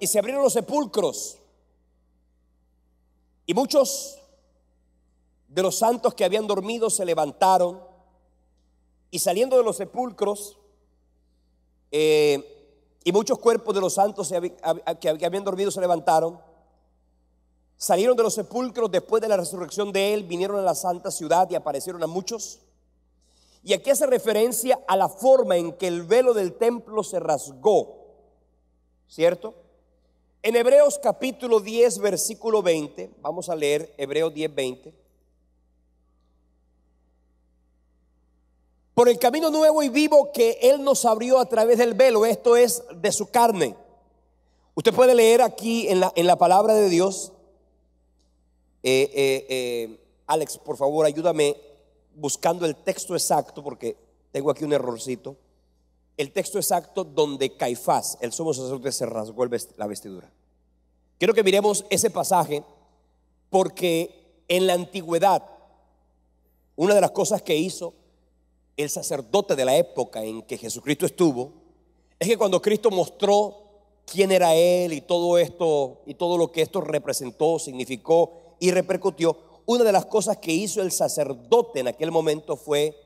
y se abrieron los sepulcros, y muchos de los santos que habían dormido se levantaron, y saliendo de los sepulcros, y muchos cuerpos de los santos que habían dormido se levantaron, salieron de los sepulcros después de la resurrección de él, vinieron a la santa ciudad y aparecieron a muchos. Y aquí hace referencia a la forma en que el velo del templo se rasgó, ¿cierto? En Hebreos capítulo 10 versículo 20, vamos a leer Hebreos 10, 20. Por el camino nuevo y vivo que Él nos abrió a través del velo, esto es de su carne. Usted puede leer aquí en la palabra de Dios. Alex, por favor, ayúdame buscando el texto exacto, porque tengo aquí un errorcito. El texto exacto donde Caifás, el sumo sacerdote, se rasgó la vestidura. Quiero que miremos ese pasaje, porque en la antigüedad, una de las cosas que hizo el sacerdote de la época en que Jesucristo estuvo, es que cuando Cristo mostró quién era Él y todo esto, y todo lo que esto representó, significó y repercutió, una de las cosas que hizo el sacerdote en aquel momento fue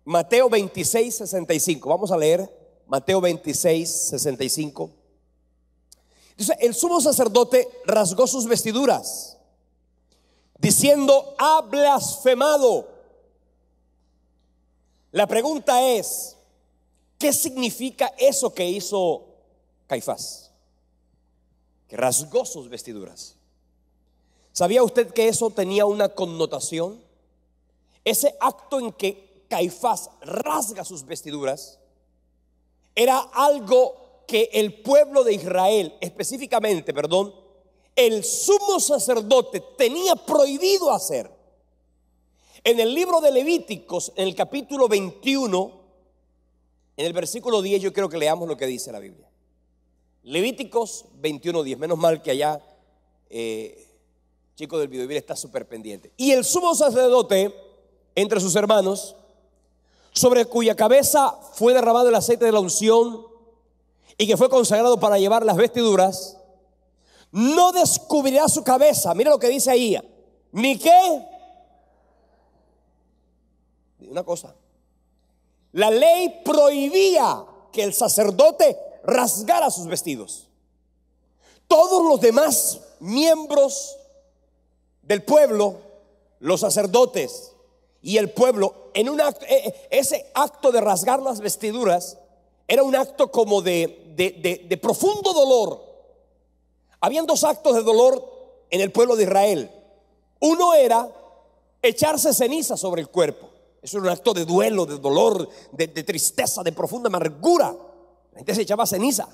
Mateo 26, 65. Vamos a leer Mateo 26, 65. Dice: el sumo sacerdote rasgó sus vestiduras, diciendo: ha blasfemado. La pregunta es: ¿qué significa eso que hizo Caifás? Que rasgó sus vestiduras. ¿Sabía usted que eso tenía una connotación? Ese acto en que Caifás rasga sus vestiduras era algo que el pueblo de Israel, específicamente, el sumo sacerdote tenía prohibido hacer. En el libro de Levíticos, en el capítulo 21, en el versículo 10, yo quiero que leamos lo que dice la Biblia. Levíticos 21, 10. Menos mal que allá, chico del video está súper pendiente. Y el sumo sacerdote, entre sus hermanos, sobre cuya cabeza fue derramado el aceite de la unción y que fue consagrado para llevar las vestiduras, no descubrirá su cabeza. Mira lo que dice ahí. ¿Ni qué? Una cosa. La ley prohibía que el sacerdote rasgara sus vestidos. Todos los demás miembros del pueblo, los sacerdotes y el pueblo, en un acto, ese acto de rasgar las vestiduras era un acto como de profundo dolor. Habían dos actos de dolor en el pueblo de Israel. Uno era echarse ceniza sobre el cuerpo. Eso era un acto de duelo, de dolor, de tristeza, de profunda amargura. La gente se echaba ceniza.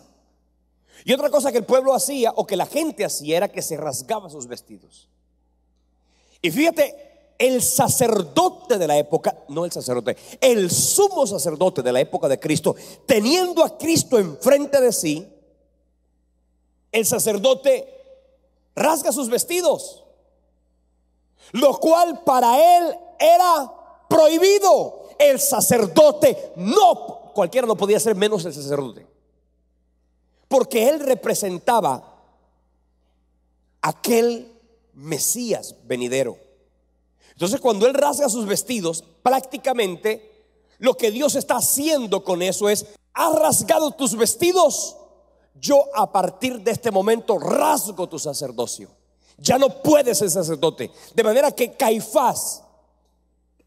Y otra cosa que el pueblo hacía, o que la gente hacía, era que se rasgaba sus vestidos. Y fíjate, el sacerdote de la época, no el sacerdote, el sumo sacerdote de la época de Cristo, teniendo a Cristo enfrente de sí, el sacerdote rasga sus vestidos, lo cual para él era prohibido. El sacerdote no, cualquiera no podía ser menos el sacerdote, porque él representaba aquel Mesías venidero. Entonces, cuando él rasga sus vestidos, prácticamente lo que Dios está haciendo con eso es: has rasgado tus vestidos, yo a partir de este momento rasgo tu sacerdocio. Ya no puedes ser sacerdote. De manera que Caifás,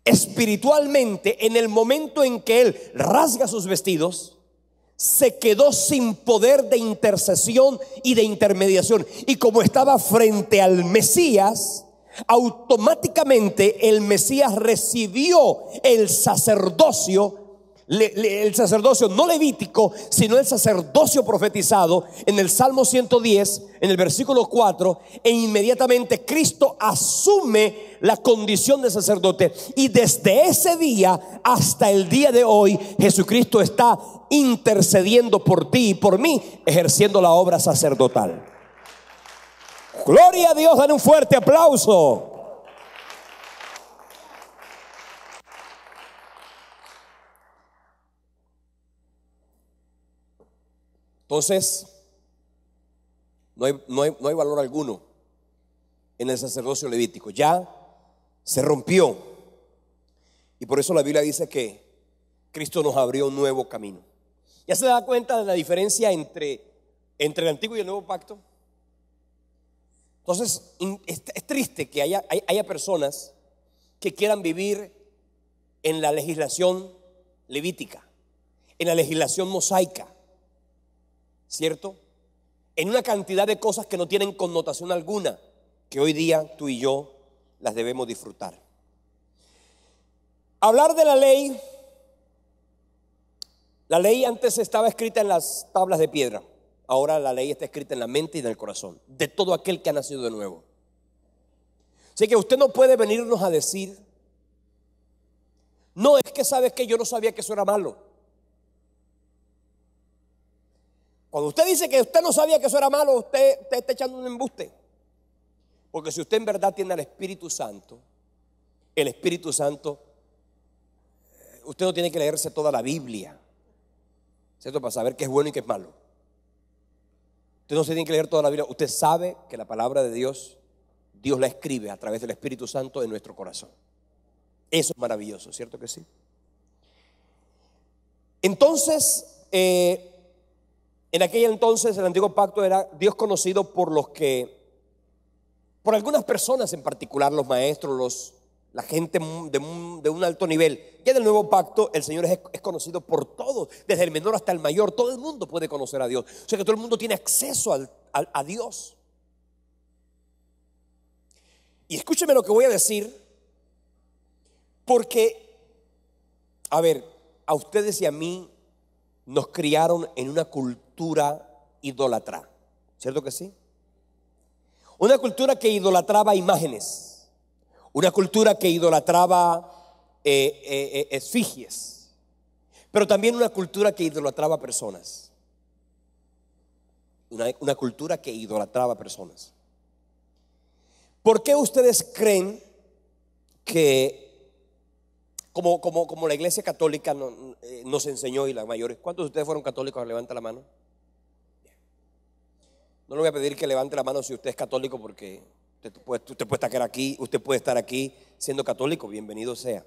espiritualmente, en el momento en que él rasga sus vestidos, se quedó sin poder de intercesión y de intermediación. Y como estaba frente al Mesías, automáticamente el Mesías recibió el sacerdocio, el sacerdocio no levítico, sino el sacerdocio profetizado en el Salmo 110, en el versículo 4. E inmediatamente Cristo asume la condición de sacerdote, y desde ese día hasta el día de hoy Jesucristo está intercediendo por ti y por mí, ejerciendo la obra sacerdotal. Gloria a Dios, dan un fuerte aplauso. Entonces, no hay valor alguno en el sacerdocio levítico. Ya se rompió. Y por eso la Biblia dice que Cristo nos abrió un nuevo camino. ¿Ya se da cuenta de la diferencia entre el antiguo y el nuevo pacto? Entonces, es triste que haya personas que quieran vivir en la legislación levítica, en la legislación mosaica, ¿cierto? En una cantidad de cosas que no tienen connotación alguna, que hoy día tú y yo las debemos disfrutar. Hablar de la ley antes estaba escrita en las tablas de piedra. Ahora la ley está escrita en la mente y en el corazón de todo aquel que ha nacido de nuevo. Así que usted no puede venirnos a decir: no, es que sabes que yo no sabía que eso era malo. Cuando usted dice que usted no sabía que eso era malo, usted está echando un embuste. Porque si usted en verdad tiene al Espíritu Santo, el Espíritu Santo, usted no tiene que leerse toda la Biblia, ¿cierto?, para saber qué es bueno y qué es malo. Usted no se tiene que leer toda la Biblia. Usted sabe que la palabra de Dios Dios la escribe a través del Espíritu Santo en nuestro corazón. Eso es maravilloso, ¿cierto que sí? Entonces, en aquel entonces el antiguo pacto era Dios conocido por por algunas personas en particular, los maestros, la gente de un alto nivel. Ya en el nuevo pacto el Señor es conocido por todos, desde el menor hasta el mayor. Todo el mundo puede conocer a Dios. O sea que todo el mundo tiene acceso a Dios. Y escúcheme lo que voy a decir, porque, a ver, a ustedes y a mí nos criaron en una cultura idólatra, ¿cierto que sí? Una cultura que idolatraba imágenes, una cultura que idolatraba esfigies, pero también una cultura que idolatraba personas. Una cultura que idolatraba personas. ¿Por qué ustedes creen que como la iglesia católica nos enseñó, y la mayoría? ¿Cuántos de ustedes fueron católicos? Levanta la mano. No le voy a pedir que levante la mano si usted es católico, porque usted puede estar aquí siendo católico, bienvenido sea.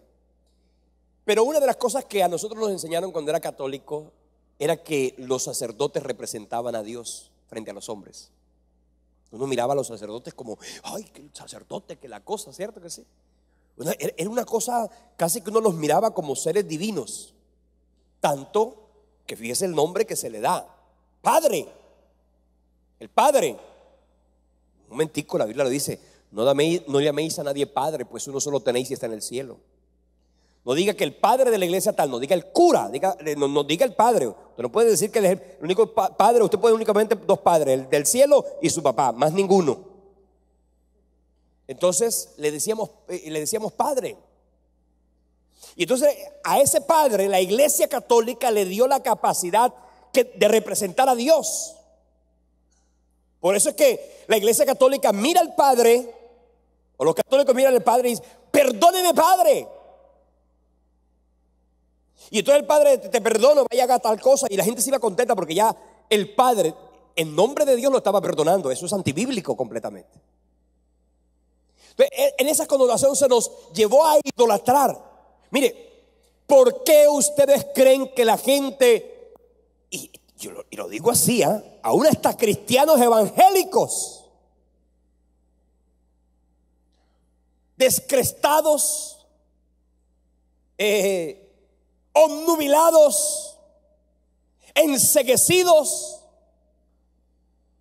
Pero una de las cosas que a nosotros nos enseñaron cuando era católico era que los sacerdotes representaban a Dios frente a los hombres. Uno miraba a los sacerdotes como, ay, que el sacerdote, que la cosa, ¿cierto que sí? Era una cosa casi que uno los miraba como seres divinos. Tanto que fíjese el nombre que se le da: Padre. El Padre. Un momentico, la Biblia lo dice: no llaméis a nadie Padre, pues uno solo tenéis y está en el cielo. No diga que el padre de la iglesia tal, no diga el cura, no diga el padre. Usted no puede decir que el único padre. Usted puede únicamente dos padres: el del cielo y su papá, más ninguno. Entonces le decíamos Padre. Y entonces a ese Padre la iglesia católica le dio la capacidad de representar a Dios. Por eso es que la iglesia católica mira al Padre, o los católicos miran al Padre y dicen: perdóneme, Padre. Y entonces el Padre te perdona, vaya a hacer tal cosa, y la gente se iba contenta porque ya el Padre, en nombre de Dios, lo estaba perdonando. Eso es antibíblico completamente. Entonces, en esa connotación se nos llevó a idolatrar. Mire, ¿por qué ustedes creen que la gente, y lo digo así, aún hasta cristianos evangélicos, descrestados, obnubilados, enceguecidos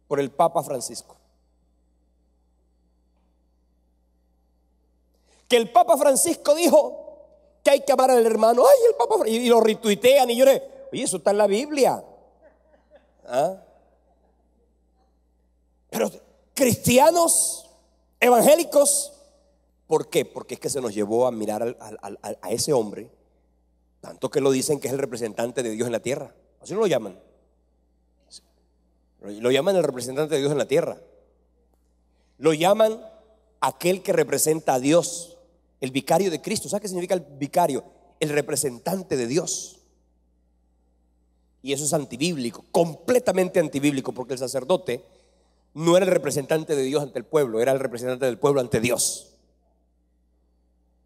por el Papa Francisco? Que el Papa Francisco dijo que hay que amar al hermano. Ay, el Papa, y lo retuitean, y yo le, oye, eso está en la Biblia. Pero cristianos evangélicos, ¿por qué? Porque es que se nos llevó a mirar a ese hombre, tanto que lo dicen que es el representante de Dios en la tierra. Así lo llaman. Lo llaman el representante de Dios en la tierra. Lo llaman aquel que representa a Dios, el vicario de Cristo. ¿Sabe qué significa el vicario? El representante de Dios. Y eso es antibíblico, completamente antibíblico, porque el sacerdote no era el representante de Dios ante el pueblo, era el representante del pueblo ante Dios.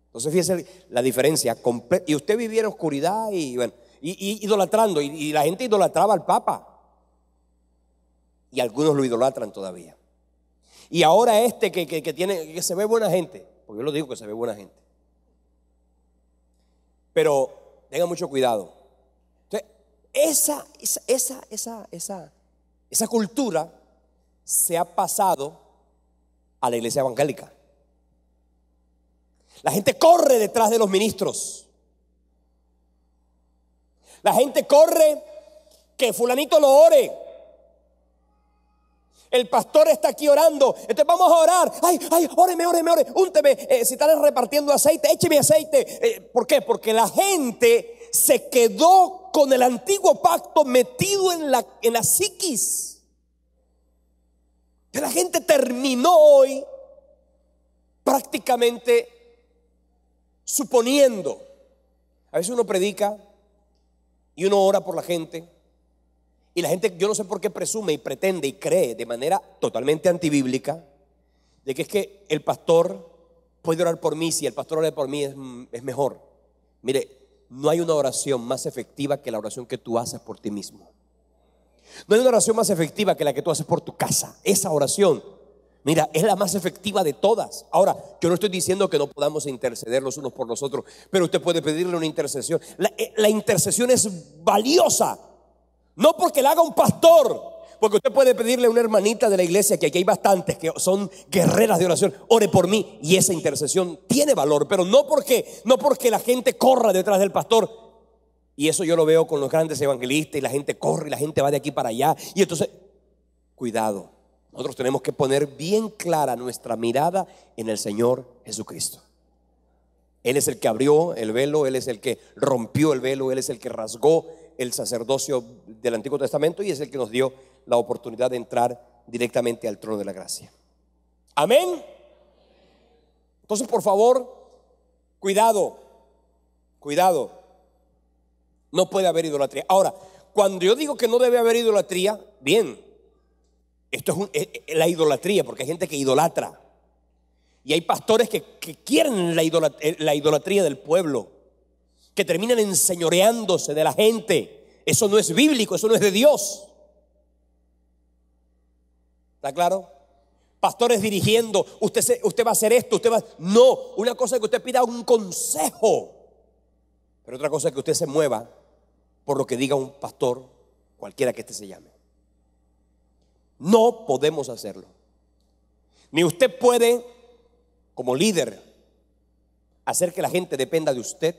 Entonces fíjese la diferencia. Y usted vivía en oscuridad y idolatrando, y la gente idolatraba al Papa, y algunos lo idolatran todavía. Y ahora que se ve buena gente, porque yo lo digo que se ve buena gente, pero tenga mucho cuidado. Entonces, esa cultura se ha pasado a la iglesia evangélica. La gente corre detrás de los ministros. La gente corre que fulanito lo ore. El pastor está aquí orando, entonces vamos a orar. Ay, óreme, únteme, si están repartiendo aceite, écheme aceite. ¿Por qué? Porque la gente se quedó con el antiguo pacto metido en la psiquis. Que la gente terminó hoy prácticamente suponiendo. A veces uno predica y uno ora por la gente, y la gente, yo no sé por qué, presume y pretende y cree de manera totalmente antibíblica de que es que el pastor puede orar por mí, si el pastor ora por mí es mejor. Mire, no hay una oración más efectiva que la oración que tú haces por ti mismo. No hay una oración más efectiva que la que tú haces por tu casa. Esa oración, mira, es la más efectiva de todas. Ahora, yo no estoy diciendo que no podamos interceder los unos por los otros, pero usted puede pedirle una intercesión. La intercesión es valiosa, no porque la haga un pastor, porque usted puede pedirle a una hermanita de la iglesia, que aquí hay bastantes que son guerreras de oración, ore por mí, y esa intercesión tiene valor, pero no porque la gente corra detrás del pastor. Y eso yo lo veo con los grandes evangelistas, y la gente corre y la gente va de aquí para allá. Y entonces, cuidado, nosotros tenemos que poner bien clara nuestra mirada en el Señor Jesucristo. Él es el que abrió el velo, Él es el que rompió el velo, Él es el que rasgó el sacerdocio del Antiguo Testamento y es el que nos dio la oportunidad de entrar directamente al trono de la gracia. Amén. Entonces, por favor, cuidado. No puede haber idolatría. Ahora, cuando yo digo que no debe haber idolatría, bien, esto es la idolatría, porque hay gente que idolatra. Y hay pastores que quieren la idolatría del pueblo, que terminan enseñoreándose de la gente. Eso no es bíblico, eso no es de Dios. ¿Está claro? Pastores dirigiendo, usted va a hacer esto, No, una cosa es que usted pida un consejo, pero otra cosa es que usted se mueva por lo que diga un pastor, cualquiera que se llame. No podemos hacerlo. Ni usted puede, como líder, hacer que la gente dependa de usted,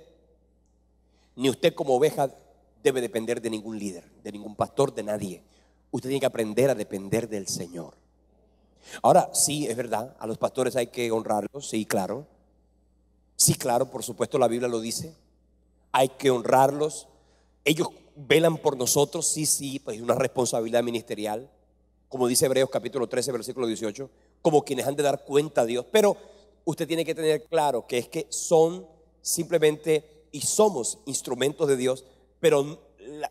ni usted como oveja debe depender de ningún líder, de ningún pastor, de nadie. Usted tiene que aprender a depender del Señor. Ahora, sí, es verdad, a los pastores hay que honrarlos, sí, claro. Sí, claro, por supuesto la Biblia lo dice. Hay que honrarlos. Ellos velan por nosotros, sí, pues es una responsabilidad ministerial. Como dice Hebreos capítulo 13, versículo 18, como quienes han de dar cuenta a Dios. Pero usted tiene que tener claro que es que son simplemente y somos instrumentos de Dios, pero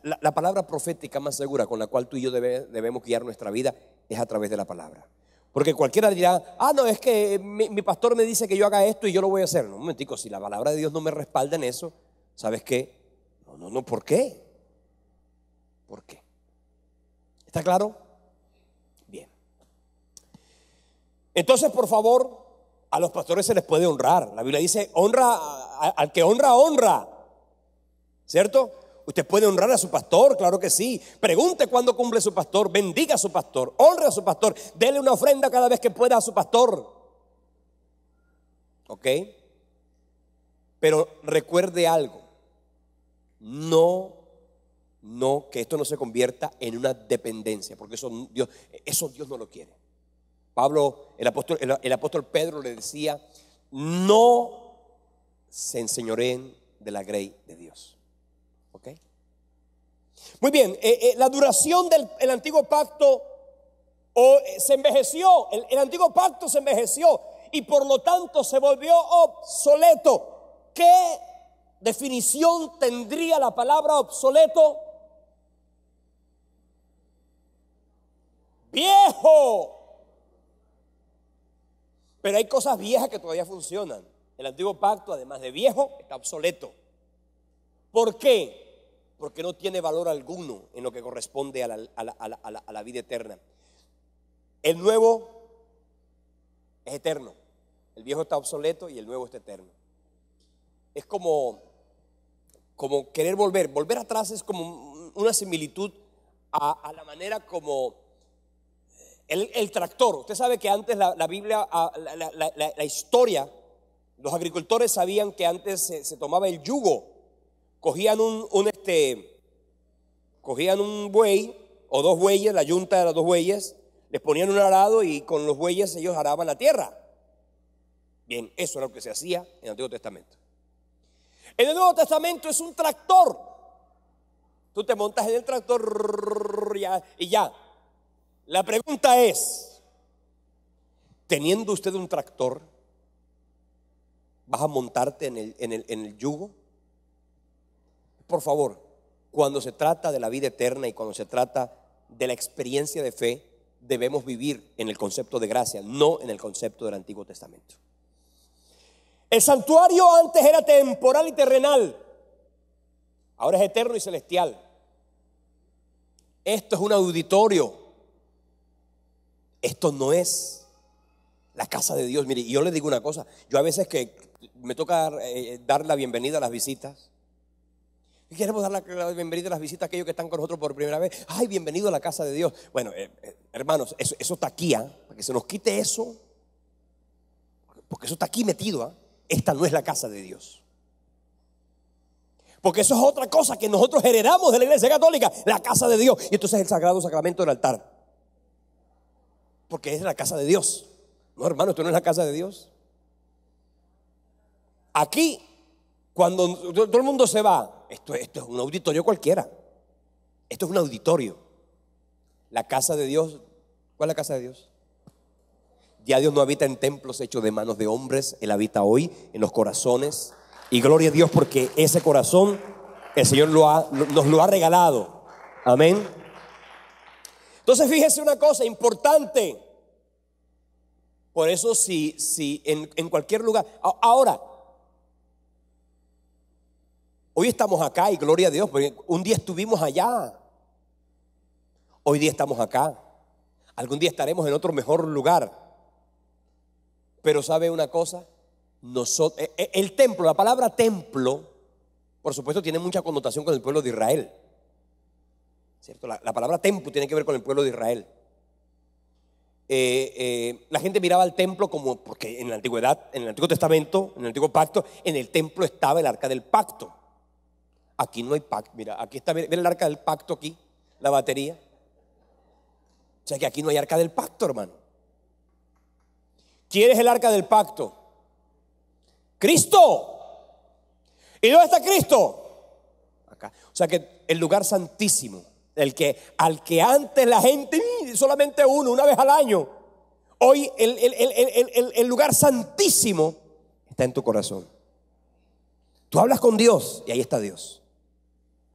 la palabra profética más segura con la cual tú y yo debemos guiar nuestra vida es a través de la palabra. Porque cualquiera dirá, no, es que mi pastor me dice que yo haga esto y yo lo voy a hacer. No, un momentico, si la palabra de Dios no me respalda en eso, ¿sabes qué? No, ¿por qué? ¿Por qué? ¿Está claro? Bien. Entonces, por favor, a los pastores se les puede honrar. La Biblia dice, al que honra, ¿cierto? Usted puede honrar a su pastor, claro que sí. Pregunte cuándo cumple su pastor, bendiga a su pastor, honre a su pastor, dele una ofrenda cada vez que pueda a su pastor. ¿Ok? Pero recuerde algo, no, que esto no se convierta en una dependencia, porque eso Dios no lo quiere. Pablo, el apóstol Pedro le decía, no se enseñoreen de la grey de Dios. ¿Ok? Muy bien, la duración del antiguo pacto se envejeció, el antiguo pacto se envejeció y por lo tanto se volvió obsoleto. ¿Qué definición tendría la palabra obsoleto? Viejo. Pero hay cosas viejas que todavía funcionan. El antiguo pacto, además de viejo, está obsoleto. ¿Por qué? Porque no tiene valor alguno en lo que corresponde a la vida eterna. El nuevo es eterno. El viejo está obsoleto y el nuevo está eterno. Es como querer volver atrás, es como una similitud a la manera como el tractor. Usted sabe que antes la Biblia, la historia, los agricultores sabían que antes se tomaba el yugo. Cogían un buey o dos bueyes, la yunta de los dos bueyes, les ponían un arado y con los bueyes ellos araban la tierra. Bien, eso era lo que se hacía en el Antiguo Testamento. En el Nuevo Testamento es un tractor. Tú te montas en el tractor y ya. La pregunta es, teniendo usted un tractor, ¿vas a montarte en el yugo? Por favor, cuando se trata de la vida eterna y cuando se trata de la experiencia de fe, debemos vivir en el concepto de gracia, no en el concepto del Antiguo Testamento. El santuario antes era temporal y terrenal, ahora es eterno y celestial. Esto es un auditorio. Esto no es la casa de Dios. Mire, y yo le digo una cosa. Yo a veces que me toca dar la bienvenida a las visitas. Y queremos dar la bienvenida a las visitas a aquellos que están con nosotros por primera vez. Ay, bienvenido a la casa de Dios. Bueno, hermanos, eso está aquí, para que se nos quite eso. Porque eso está aquí metido. Esta no es la casa de Dios. Porque eso es otra cosa que nosotros heredamos de la Iglesia Católica, la casa de Dios. Y entonces el sagrado sacramento del altar, porque es la casa de Dios. No, hermano, esto no es la casa de Dios. Aquí, cuando todo el mundo se va, esto es un auditorio cualquiera. Esto es un auditorio. La casa de Dios, ¿cuál es la casa de Dios? Ya Dios no habita en templos hechos de manos de hombres. Él habita hoy en los corazones. Y gloria a Dios porque ese corazón el Señor nos lo ha regalado. Amén. Entonces fíjese una cosa importante. Por eso si en cualquier lugar. Ahora, hoy estamos acá y gloria a Dios, porque un día estuvimos allá. Hoy día estamos acá. Algún día estaremos en otro mejor lugar. Pero ¿sabe una cosa? El templo, la palabra templo, por supuesto tiene mucha connotación con el pueblo de Israel, ¿cierto? La palabra templo tiene que ver con el pueblo de Israel. La gente miraba al templo como, porque en la antigüedad, en el Antiguo Testamento, en el Antiguo Pacto, en el templo estaba el arca del pacto. Aquí no hay pacto. Mira, aquí está, ven el arca del pacto aquí, la batería. O sea que aquí no hay arca del pacto, hermano. ¿Quién es el arca del pacto? Cristo. ¿Y dónde está Cristo? Acá. O sea que el lugar santísimo, al que antes la gente solamente una vez al año, hoy el lugar santísimo está en tu corazón. Tú hablas con Dios y ahí está Dios.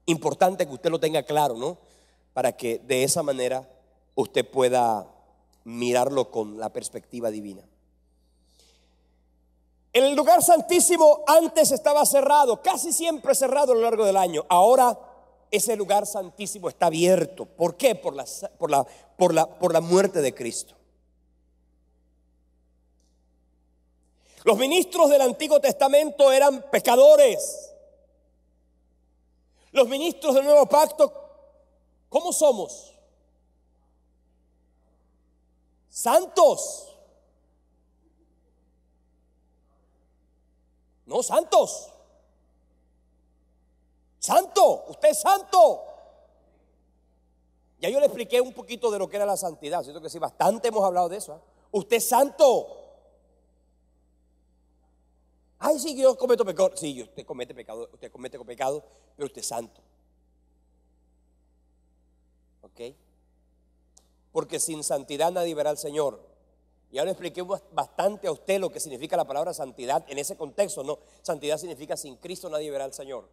Importante que usted lo tenga claro, ¿no? Para que de esa manera usted pueda mirarlo con la perspectiva divina. El lugar santísimo antes estaba cerrado, casi siempre cerrado a lo largo del año. Ahora ese lugar santísimo está abierto. ¿Por qué? Por la muerte de Cristo. Los ministros del Antiguo Testamento eran pecadores. Los ministros del Nuevo Pacto, ¿cómo somos? Santos. No, santos. Santo, usted es santo. Ya yo le expliqué un poquito de lo que era la santidad. Siento que sí, bastante hemos hablado de eso. Usted es santo. Ay, sí, yo cometo pecado. Sí, usted comete pecado, pero usted es santo. ¿Ok? Porque sin santidad nadie verá al Señor. Ya le expliqué bastante a usted lo que significa la palabra santidad en ese contexto, ¿no? Santidad significa sin Cristo nadie verá al Señor.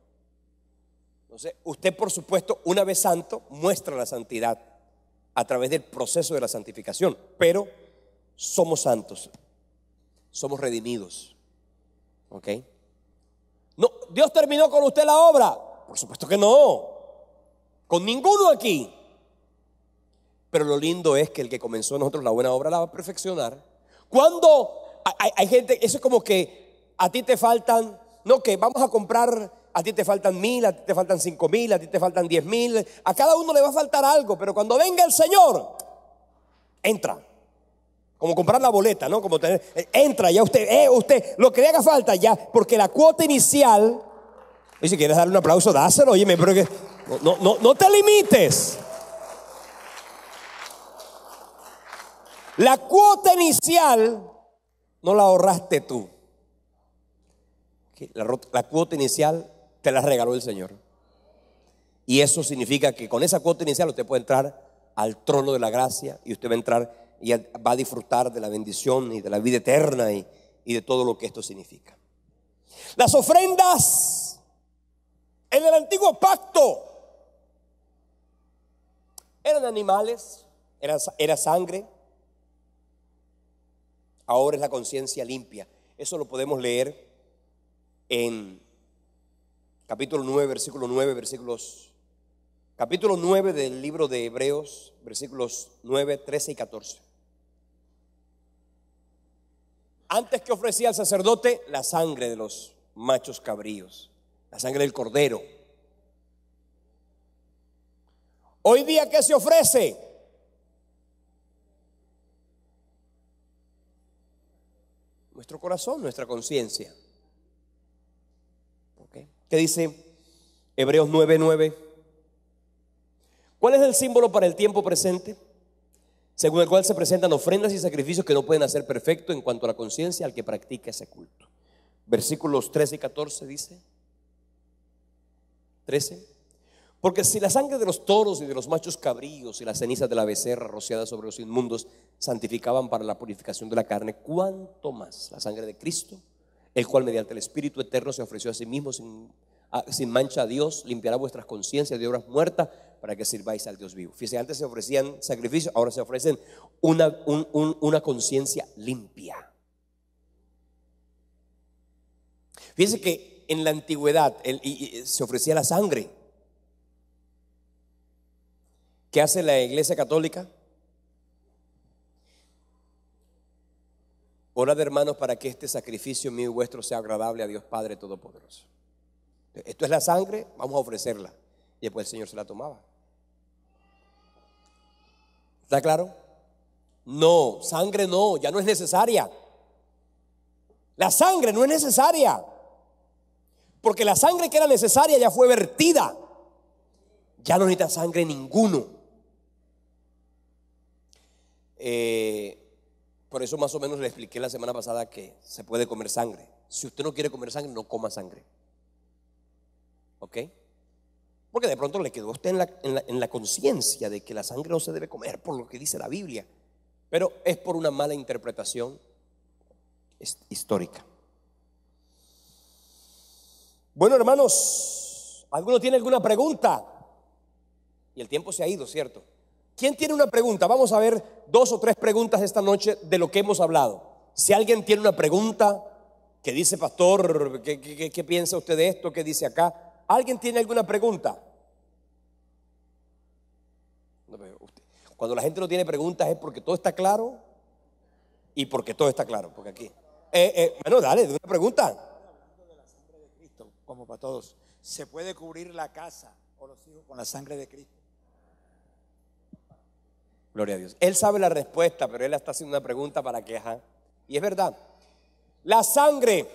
Entonces, usted por supuesto, una vez santo, muestra la santidad a través del proceso de la santificación. Pero somos santos, somos redimidos. ¿Ok? No, ¿Dios terminó con usted la obra? Por supuesto que no. Con ninguno aquí. Pero lo lindo es que el que comenzó en nosotros la buena obra la va a perfeccionar. Cuando hay gente, eso es como que a ti te faltan, no, que vamos a comprar, a ti te faltan 1,000, a ti te faltan 5,000, a ti te faltan 10,000, a cada uno le va a faltar algo, pero cuando venga el Señor, entra. Como comprar la boleta, ¿no? Como entra ya usted, lo que le haga falta ya, porque la cuota inicial, y si quieres darle un aplauso, dáselo, óyeme, pero que no te limites. La cuota inicial no la ahorraste tú. La cuota inicial te la regaló el Señor. Y eso significa que con esa cuota inicial usted puede entrar al trono de la gracia y usted va a entrar y va a disfrutar de la bendición y de la vida eterna y de todo lo que esto significa. Las ofrendas en el antiguo pacto eran animales, era sangre, ahora es la conciencia limpia. Eso lo podemos leer en capítulo 9, capítulo 9 del libro de Hebreos, versículos 9, 13 y 14. Antes que ofrecía el sacerdote la sangre de los machos cabríos, la sangre del cordero. Hoy día, ¿qué se ofrece? Nuestro corazón, nuestra conciencia. ¿Okay? ¿Qué dice Hebreos 9:9? ¿Cuál es el símbolo para el tiempo presente? Según el cual se presentan ofrendas y sacrificios que no pueden hacer perfecto en cuanto a la conciencia al que practica ese culto. Versículos 13 y 14 dice. 13. Porque si la sangre de los toros y de los machos cabríos y las cenizas de la becerra rociadas sobre los inmundos santificaban para la purificación de la carne, ¿cuánto más la sangre de Cristo, el cual mediante el Espíritu eterno se ofreció a sí mismo sin mancha a Dios, limpiará vuestras conciencias de obras muertas para que sirváis al Dios vivo? Fíjense, antes se ofrecían sacrificios, ahora se ofrecen una conciencia limpia. Fíjense que en la antigüedad se ofrecía la sangre. ¿Qué hace la Iglesia Católica? Orad, hermanos, para que este sacrificio mío y vuestro sea agradable a Dios Padre Todopoderoso. Esto es la sangre, vamos a ofrecerla. Y después el Señor se la tomaba. ¿Está claro? No, sangre no, ya no es necesaria. La sangre no es necesaria, porque la sangre que era necesaria ya fue vertida. Ya no necesita sangre ninguno. Por eso más o menos le expliqué la semana pasada que se puede comer sangre. Si usted no quiere comer sangre, no coma sangre. ¿Ok? Porque de pronto le quedó a usted en la conciencia de que la sangre no se debe comer por lo que dice la Biblia. Pero es por una mala interpretación histórica. Bueno, hermanos, ¿alguno tiene alguna pregunta? Y el tiempo se ha ido, ¿cierto? ¿Quién tiene una pregunta? Vamos a ver 2 o 3 preguntas esta noche de lo que hemos hablado. Si alguien tiene una pregunta que dice, pastor, ¿qué piensa usted de esto? ¿Qué dice acá? ¿Alguien tiene alguna pregunta? Cuando la gente no tiene preguntas es porque todo está claro y porque todo está claro. Porque aquí, bueno, dale, una pregunta. Hablando de la sangre de Cristo, como para todos, ¿se puede cubrir la casa o los hijos con la sangre de Cristo? Gloria a Dios. Él sabe la respuesta, pero él está haciendo una pregunta para que, y es verdad. La sangre,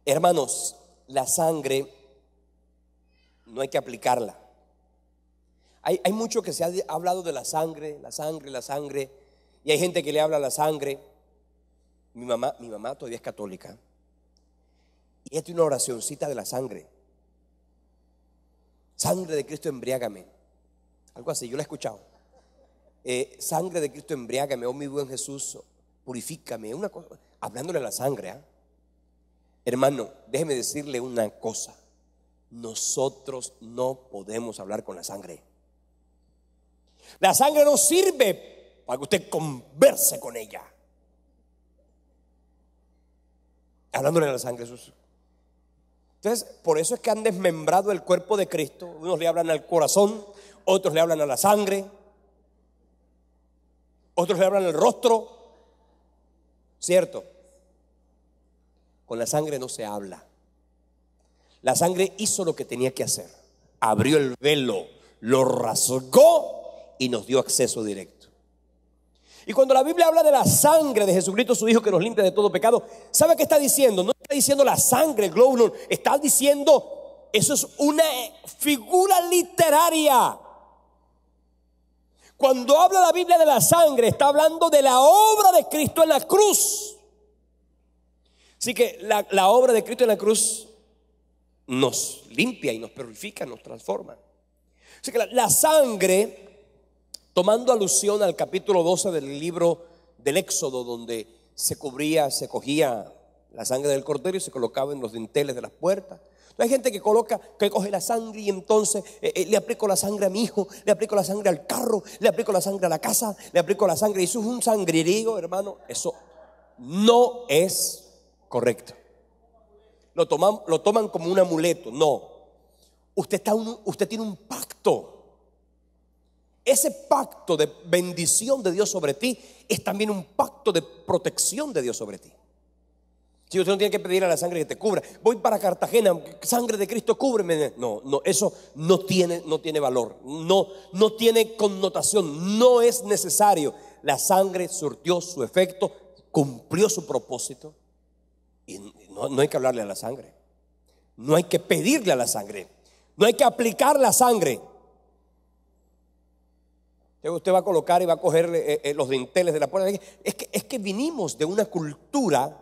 hermanos, la sangre no hay que aplicarla. Hay mucho que se ha hablado de la sangre, y hay gente que le habla a la sangre. Mi mamá todavía es católica, y ella tiene una oracioncita de la sangre. Sangre de Cristo, embriágame. Algo así, yo la he escuchado. Sangre de Cristo, embriágame, oh mi buen Jesús, purifícame. Una cosa, hablándole a la sangre. Hermano, déjeme decirle una cosa: nosotros no podemos hablar con la sangre. La sangre no sirve para que usted converse con ella. Hablándole a la sangre, Jesús. Entonces, por eso es que han desmembrado el cuerpo de Cristo. Unos le hablan al corazón, otros le hablan a la sangre, otros le hablan al rostro. ¿Cierto? Con la sangre no se habla. La sangre hizo lo que tenía que hacer. Abrió el velo, lo rasgó y nos dio acceso directo. Y cuando la Biblia habla de la sangre de Jesucristo, su Hijo, que nos limpia de todo pecado, ¿sabe qué está diciendo? No está diciendo la sangre, el glóbulo, está diciendo, eso es una figura literaria. Cuando habla la Biblia de la sangre, está hablando de la obra de Cristo en la cruz. Así que la obra de Cristo en la cruz nos limpia y nos purifica, nos transforma. Así que la sangre, tomando alusión al capítulo 12 del libro del Éxodo, donde se cogía la sangre del cordero y se colocaba en los dinteles de las puertas. Hay gente que coge la sangre y entonces le aplico la sangre a mi hijo, le aplico la sangre al carro, le aplico la sangre a la casa, le aplico la sangre. Y eso es un sangrerío, hermano. Eso no es correcto. Lo toman como un amuleto. No. Usted tiene un pacto. Ese pacto de bendición de Dios sobre ti es también un pacto de protección de Dios sobre ti. Si usted no tiene que pedir a la sangre que te cubra. Voy para Cartagena, sangre de Cristo, cúbreme. No, eso no tiene valor. No tiene connotación. No es necesario. La sangre surtió su efecto, cumplió su propósito. Y no hay que hablarle a la sangre. No hay que pedirle a la sangre. No hay que aplicar la sangre. Usted va a colocar y va a coger los dinteles de la puerta. Es que vinimos de una cultura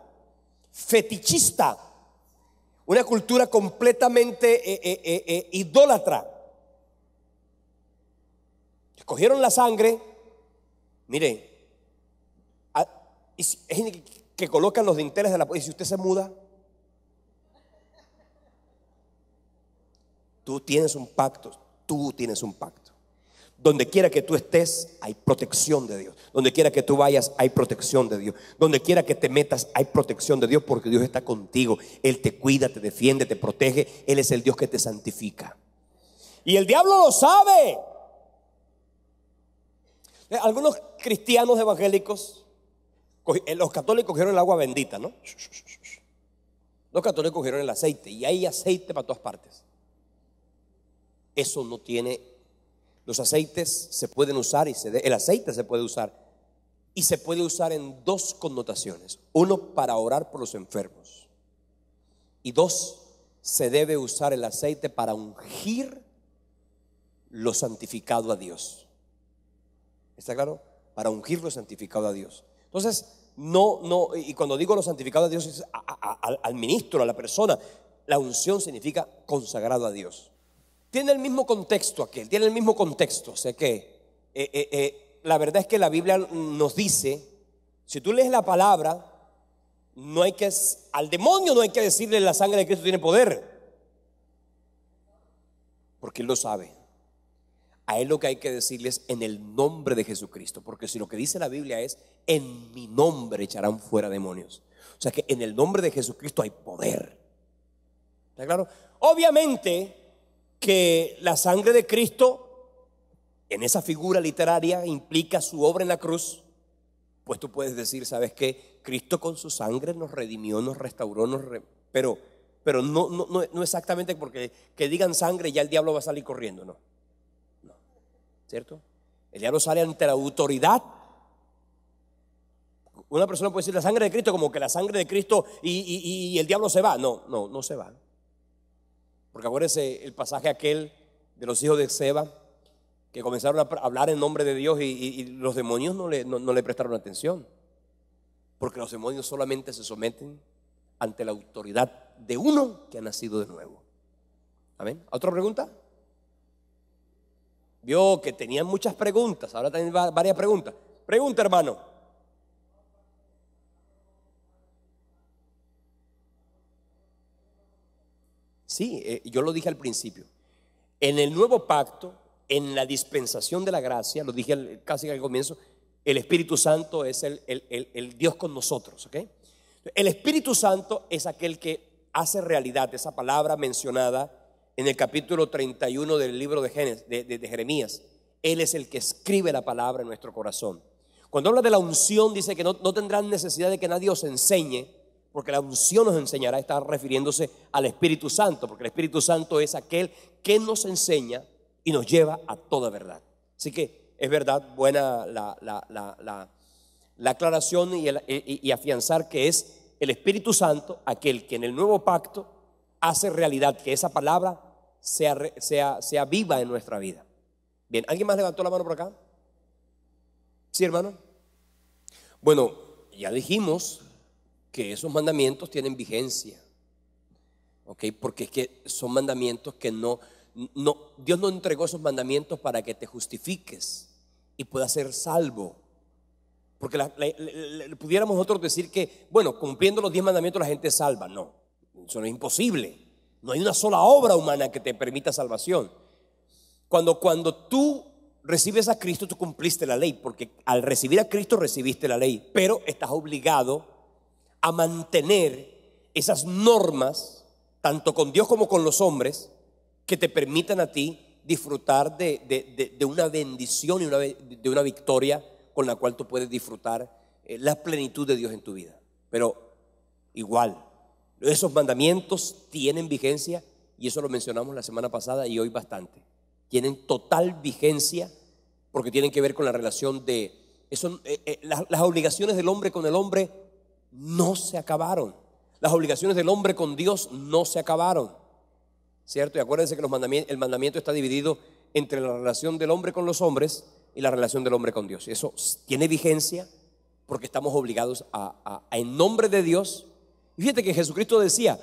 fetichista, una cultura completamente idólatra. Cogieron la sangre, mire, es gente que colocan los dinteles de la puerta. Y si usted se muda, tú tienes un pacto. Donde quiera que tú estés, hay protección de Dios. Donde quiera que tú vayas, hay protección de Dios. Donde quiera que te metas, hay protección de Dios, porque Dios está contigo. Él te cuida, te defiende, te protege. Él es el Dios que te santifica. Y el diablo lo sabe. Algunos cristianos evangélicos, los católicos cogieron el agua bendita, ¿no? Los católicos cogieron el aceite. Y hay aceite para todas partes. Eso no tiene. Los aceites se pueden usar el aceite se puede usar y se puede usar en dos connotaciones. Uno, para orar por los enfermos, y dos, se debe usar el aceite para ungir lo santificado a Dios. ¿Está claro? Para ungir lo santificado a Dios. Entonces, y cuando digo lo santificado a Dios es al ministro, a la persona. La unción significa consagrado a Dios. Tiene el mismo contexto tiene el mismo contexto. O sea que la verdad es que la Biblia nos dice, si tú lees la palabra, al demonio no hay que decirle la sangre de Cristo tiene poder, porque Él lo sabe. A Él lo que hay que decirles en el nombre de Jesucristo, porque si lo que dice la Biblia es en mi nombre echarán fuera demonios. O sea que en el nombre de Jesucristo hay poder. ¿Está claro? Obviamente que la sangre de Cristo, en esa figura literaria, implica su obra en la cruz. Pues tú puedes decir, ¿sabes qué? Cristo con su sangre nos redimió, nos restauró, pero no exactamente porque que digan sangre ya el diablo va a salir corriendo, no. ¿Cierto? El diablo sale ante la autoridad. Una persona puede decir la sangre de Cristo como que la sangre de Cristo y el diablo se va. No se va. Porque acuérdense el pasaje aquel de los hijos de Seba, que comenzaron a hablar en nombre de Dios y los demonios no le prestaron atención. Porque los demonios solamente se someten ante la autoridad de uno que ha nacido de nuevo. ¿Amén? ¿Otra pregunta? Vio que tenían muchas preguntas, ahora tienen varias preguntas. Pregunta, hermano. Sí, yo lo dije al principio. En el nuevo pacto, en la dispensación de la gracia, lo dije casi al comienzo, el Espíritu Santo es el Dios con nosotros, ¿ok? El Espíritu Santo es aquel que hace realidad esa palabra mencionada en el capítulo 31 del libro de Jeremías. Él es el que escribe la palabra en nuestro corazón. Cuando habla de la unción, dice que no tendrán necesidad de que nadie os enseñe, porque la unción nos enseñará. Está refiriéndose al Espíritu Santo, porque el Espíritu Santo es aquel que nos enseña y nos lleva a toda verdad. Así que es verdad, buena la aclaración y afianzar que es el Espíritu Santo aquel que en el nuevo pacto hace realidad que esa palabra sea viva en nuestra vida. Bien, ¿alguien más levantó la mano por acá? Sí, hermano. Bueno, ya dijimos que esos mandamientos tienen vigencia, ¿ok? Porque es que son mandamientos que Dios no entregó esos mandamientos para que te justifiques y puedas ser salvo. Porque pudiéramos nosotros decir que, bueno, cumpliendo los 10 mandamientos la gente es salva. No, eso no es imposible. No hay una sola obra humana que te permita salvación. Cuando tú recibes a Cristo, tú cumpliste la ley, porque al recibir a Cristo recibiste la ley, pero estás obligado a mantener esas normas, tanto con Dios como con los hombres, que te permitan a ti disfrutar de una bendición y de una victoria con la cual tú puedes disfrutar la plenitud de Dios en tu vida. Pero igual, esos mandamientos tienen vigencia, y eso lo mencionamos la semana pasada y hoy bastante. Tienen total vigencia porque tienen que ver con la relación de eso. Las obligaciones del hombre con el hombre no se acabaron. Las obligaciones del hombre con Dios no se acabaron, ¿cierto? Y acuérdense que el mandamiento está dividido entre la relación del hombre con los hombres y la relación del hombre con Dios. Y eso tiene vigencia porque estamos obligados a en nombre de Dios. Y fíjate que Jesucristo decía,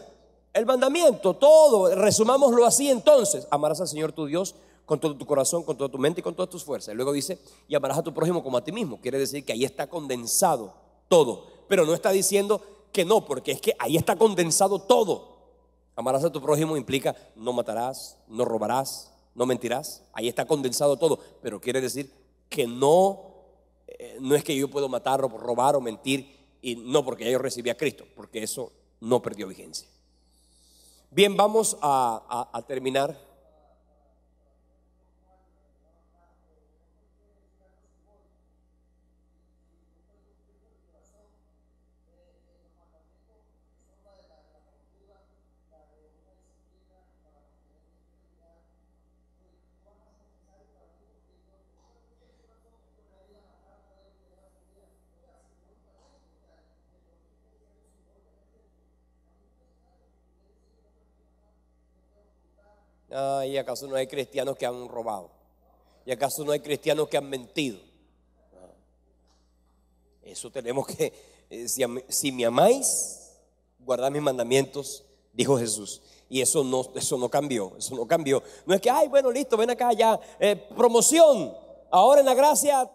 el mandamiento, todo, resumámoslo así entonces: amarás al Señor tu Dios con todo tu corazón, con toda tu mente y con todas tus fuerzas. Y luego dice, y amarás a tu prójimo como a ti mismo. Quiere decir que ahí está condensado todo. Pero no está diciendo que no, porque es que ahí está condensado todo. Amarás a tu prójimo implica no matarás, no robarás, no mentirás. Ahí está condensado todo. Pero quiere decir que no es que yo puedo matar o robar o mentir, y no, porque ya yo recibí a Cristo, porque eso no perdió vigencia. Bien, vamos a terminar. ¿Y acaso no hay cristianos que han robado? ¿Y acaso no hay cristianos que han mentido? Eso tenemos que, si me amáis, guardad mis mandamientos, dijo Jesús. Y eso no cambió, eso no cambió. No es que, ay, bueno, listo, ven acá ya, promoción, ahora en la gracia